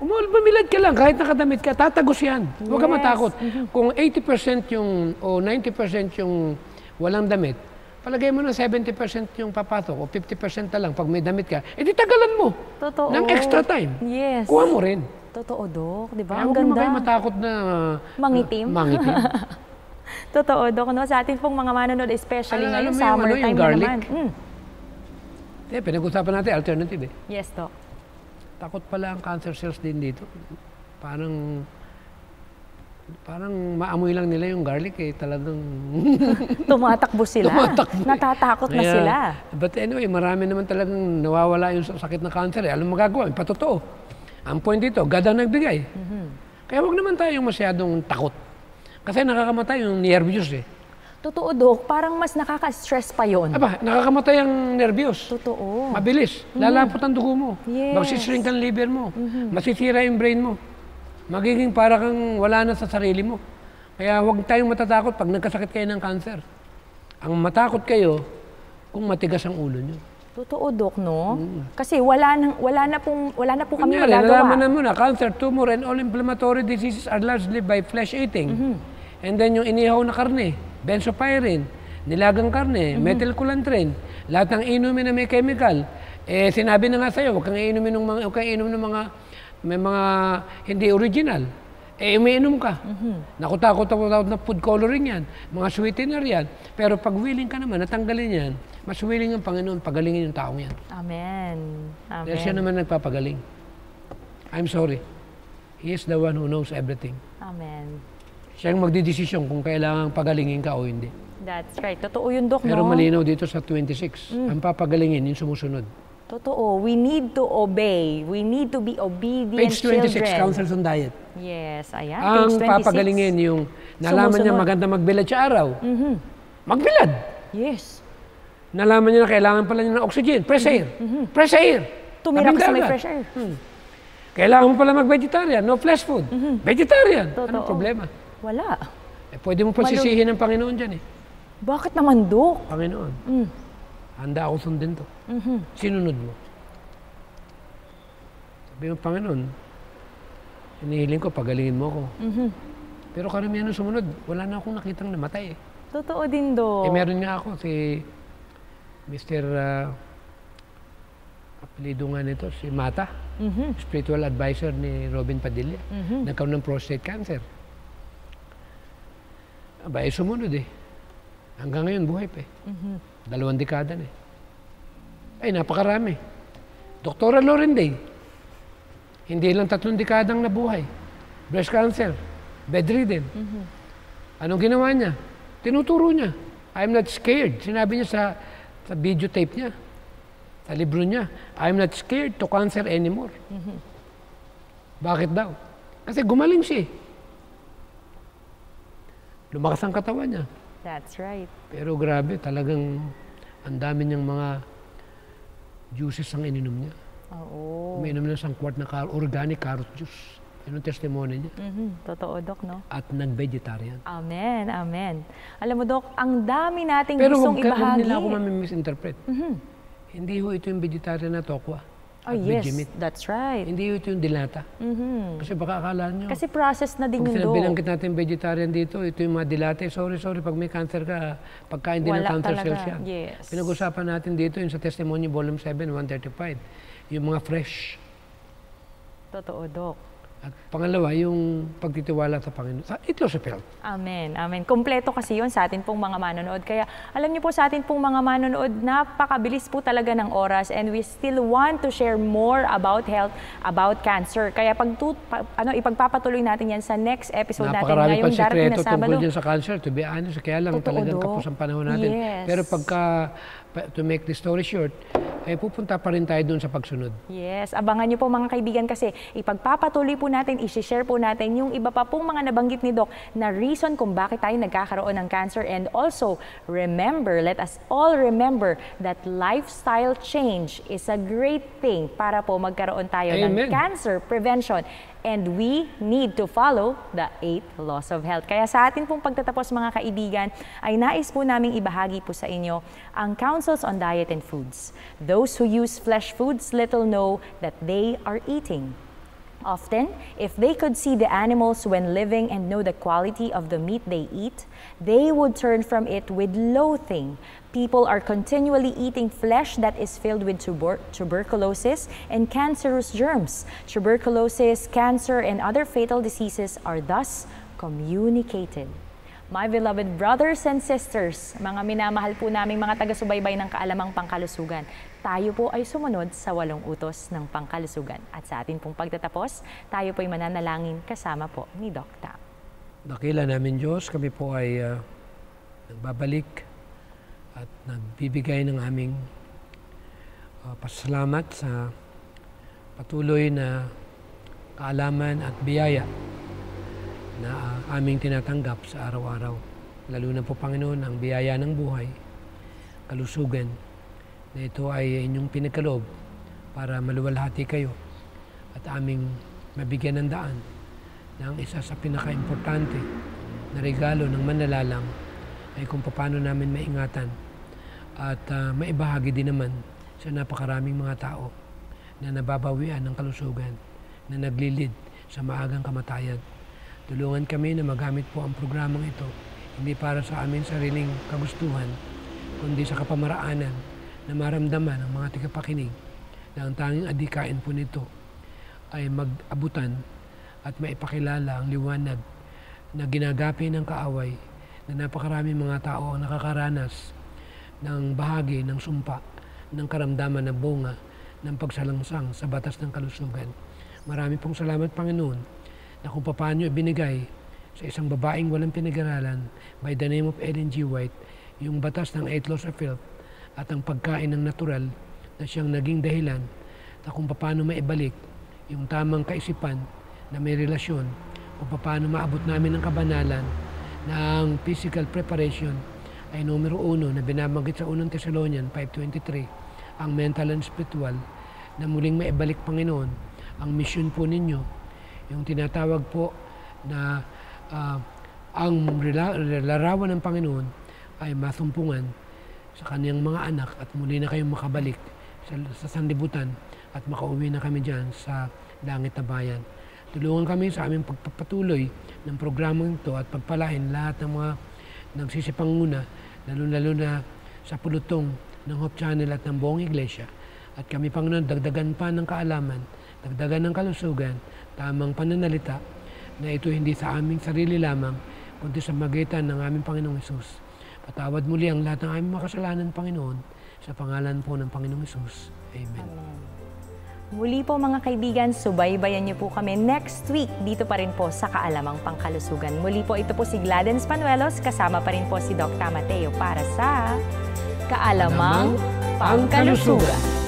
Bumilad ka lang, kahit nakadamit ka, tatagos yan. Huwag ka matakot. Kung 80% yung, o 90% yung walang damit, palagay mo na 70% yung papasok o 50% na lang pag may damit ka, edi tagalan mo. Totoo. Ng extra time. Yes. Kuha mo rin. Totoo, Dok. Di ba? Kaya Ang huwag naman ganda. kayo matakot na Mangitim. mangitim. Totoo, Dok. No? Sa ating pong mga manonood, especially Alam ngayon, mo yung summertime yung na garlic? naman. Pinag-usapan natin alternative eh. Yes, Dok. Takot pala ang cancer cells din dito. Parang maamoy lang nila yung garlic eh. Talagang Tumatakbo sila. Natatakot na sila. But anyway, marami naman talagang nawawala yung sakit na cancer eh. Alam mo magagawa, patotoo. Ang point dito, God ang nagbigay. Kaya huwag naman tayong masyadong takot. Kasi nakakamatay yung nervyos eh. Totoo, Dok. Parang mas nakaka-stress pa yon. Aba, nakakamatay ang nervyos. Totoo. Mabilis. Lalapot ang dugo mo. Yes. Magsishrink ang liver mo. Masisira yung brain mo. Magiging para kang wala na sa sarili mo. Kaya huwag tayong matatakot pag nagkasakit kayo ng cancer. Ang matakot kayo kung matigas ang ulo nyo. Totoo, Dok, no? Kasi wala na po kami Kunyari, magagawa. nalaman mo na, cancer, tumor, and all inflammatory diseases are largely by flesh eating. And then yung inihaw na karne, benzopirin, nilagang karne, methylculantrin, lahat ng inumin na may chemical. Eh, sinabi na nga sa'yo, huwag kang inumin ng mga may mga hindi original. Eh, umiinom ka. Nakutakot na food coloring yan, mga sweetener yan. Pero pag willing ka naman, natanggalin yan, mas willing ang Panginoon, pagalingin yung taong yan. Amen. Amen. Dahil siya naman nagpapagaling. I'm sorry. He is the one who knows everything. Amen. Siya ang magdidesisyon kung kailangan pagalingin ka o hindi. That's right. Totoo yun, Dok, Pero no? malinaw dito sa 26, ang papagalingin yung sumusunod. Totoo. We need to obey. We need to be obedient Page 26, children. Counsels on Diet. Yes, ayan. Ang Page 26. papagalingin yung nalaman niya Sumusunod. maganda magbilad sa araw. Magbilad. Yes. Nalaman niya na kailangan pala niya ng oxygen. Fresh air. Fresh air. Tumira ka sa may Tabing fresh air. Kailangan mo pala mag-vegetarian. No flesh food. Vegetarian. Totoo. Anong problema? Wala. Eh, pwede mo pagsisihin ng Panginoon dyan eh. Bakit naman, Dok? Panginoon, handa ako sundin to. Sinunod mo. Sabi mo, Panginoon, hinihiling ko, pagalingin mo ako. Pero karamihan ng sumunod, wala na akong nakitang namatay eh. Totoo din, Dok. Eh, meron nga ako si Mr. Apelido nga nito, si Mata, spiritual advisor ni Robin Padilla. Nagkaroon ng prostate cancer. Aba, eh, sumunod eh. Hanggang ngayon, buhay pa eh. 2 dekada na eh. Ay, napakarami. Doktora Lorenday, hindi lang 3 dekadang nabuhay. Breast cancer, bedridden. Anong ginawa niya? Tinuturo niya. I'm not scared. Sinabi niya sa videotape niya, sa libro niya, I'm not scared to cancer anymore. Bakit daw? Kasi gumaling siya eh. Lumakas ang katawan niya. That's right. Pero grabe, talagang ang dami niyang mga juices ang ininom niya. Oo. Uminom ng 1 quart na organic carrot juice. Yun ang testimony niya. Totoo, Dok, no? At nag-vegetarian. Amen, amen. Alam mo, Dok, ang dami nating Pero gustong huwag ibahagi. nila ako mamisinterpret. Hindi ho ito yung vegetarian na tokwa. Oh, at yes, Vegemite. that's right. Hindi ho ito yung dilata. Kasi baka akala nyo. Kasi process na din Pag yung Dok. binanggit natin vegetarian dito, ito yung mga dilata. Sorry, pag may cancer ka, pagkain din ng Wala cancer talaga. cells yan. Yes. Pinag-usapan natin dito yung sa Testimony Volume 7, 135. Yung mga fresh. Totoo, Dok. At pangalawa, yung pagtitiwala sa Panginoon. It was a felt. Amen, amen. Kompleto kasi yun sa atin pong mga manonood. Kaya alam niyo po sa atin pong mga manonood, napakabilis po talaga ng oras and we still want to share more about health, about cancer. Kaya ipagpapatuloy natin yan sa next episode natin Napakarami ngayong pang darating sekreto na Sabado. tungkol dyan sa cancer. To be honest, kaya lang Totoo, talagang Dok. kapos ang panahon natin. Yes. Pero to make the story short, pupunta pa rin tayo dun sa pagsunod. Yes, abangan niyo po mga kaibigan kasi ipagpapatuloy po natin, isi-share po natin yung iba pa pong mga nabanggit ni Doc na reason kung bakit tayo nagkakaroon ng cancer. And also, let us all remember that lifestyle change is a great thing para po magkaroon tayo ng Amen. cancer prevention. And we need to follow the 8 laws of health. Kaya sa atin pong pagtatapos mga kaibigan, ay nais po naming ibahagi po sa inyo ang counsels on diet and foods. Those who use flesh foods little know that they are eating. Often, if they could see the animals when living and know the quality of the meat they eat, they would turn from it with loathing. People are continually eating flesh that is filled with tuberculosis and cancerous germs. Tuberculosis, cancer, and other fatal diseases are thus communicated. My beloved brothers and sisters, mga minamahal po naming mga taga-subaybay ng Kaalamang Pangkalusugan, tayo po ay sumunod sa 8 utos ng pangkalusugan. At sa atin pong pagtatapos, tayo po ay mananalangin kasama po ni Doc Tam. Dakila namin Diyos, kami po ay nagbabalik at nagbibigay ng aming pasalamat sa patuloy na kaalaman at biyaya na aming tinatanggap sa araw-araw. Lalo na po, Panginoon, ang biyaya ng buhay, kalusugan, na ito ay inyong pinagkaloob para maluwalhati kayo at aming mabigyan ng daan na ang isa sa pinaka-importante na regalo ng manlalalang ay kung paano namin maingatan at maibahagi din naman sa napakaraming mga tao na nababawian ng kalusugan, na naglilid sa maagang kamatayan. Tulungan kami na magamit po ang programang ito, hindi para sa amin sariling kagustuhan, kundi sa kapamaraanan na maramdaman ng mga tigapakinig na ang tanging adhikain po nito ay mag-abutan at maipakilala ang liwanag na ginagapi ng kaaway na napakaraming mga tao ang nakakaranas ng bahagi ng sumpa, ng karamdaman na bunga ng pagsalangsang sa batas ng kalusugan. Marami pong salamat, Panginoon, na kung paano ibinigay sa isang babaeng walang pinag-aralan by the name of Ellen G. White yung batas ng 8 laws of health at ang pagkain ng natural na siyang naging dahilan na kung paano maibalik yung tamang kaisipan na may relasyon, kung paano maabot namin ang kabanalan na ang physical preparation ay numero 1 na binabanggit sa 1 Thessalonians 5:23, ang mental and spiritual na muling maibalik, Panginoon, ang mission po ninyo, yung tinatawag po na ang larawan ng Panginoon ay masumpungan sa kaniyang mga anak at muli na kayong makabalik sa sanlibutan at makauwi na kami dyan sa langit na bayan. Tulungan kami sa aming pagpapatuloy ng programang ito at pagpalain lahat ng mga nagsisipanguna, lalo na sa pulutong ng Hope Channel at ng buong Iglesia. At kami, Panginoon, dagdagan pa ng kaalaman, dagdagan ng kalusugan, tamang pananalita na ito hindi sa aming sarili lamang, kundi sa magitan ng aming Panginoong Hesus. Patawad muli ang lahat ng aming makasalanan, Panginoon, sa pangalan po ng Panginoong Hesus. Amen. Amen. Muli po mga kaibigan, subaybayan niyo po kami next week dito pa rin po sa Kaalamang Pangkalusugan. Muli po ito po si Gladens Panuelos, kasama pa rin po si Dr. Mateo para sa Kaalamang Pangkalusugan.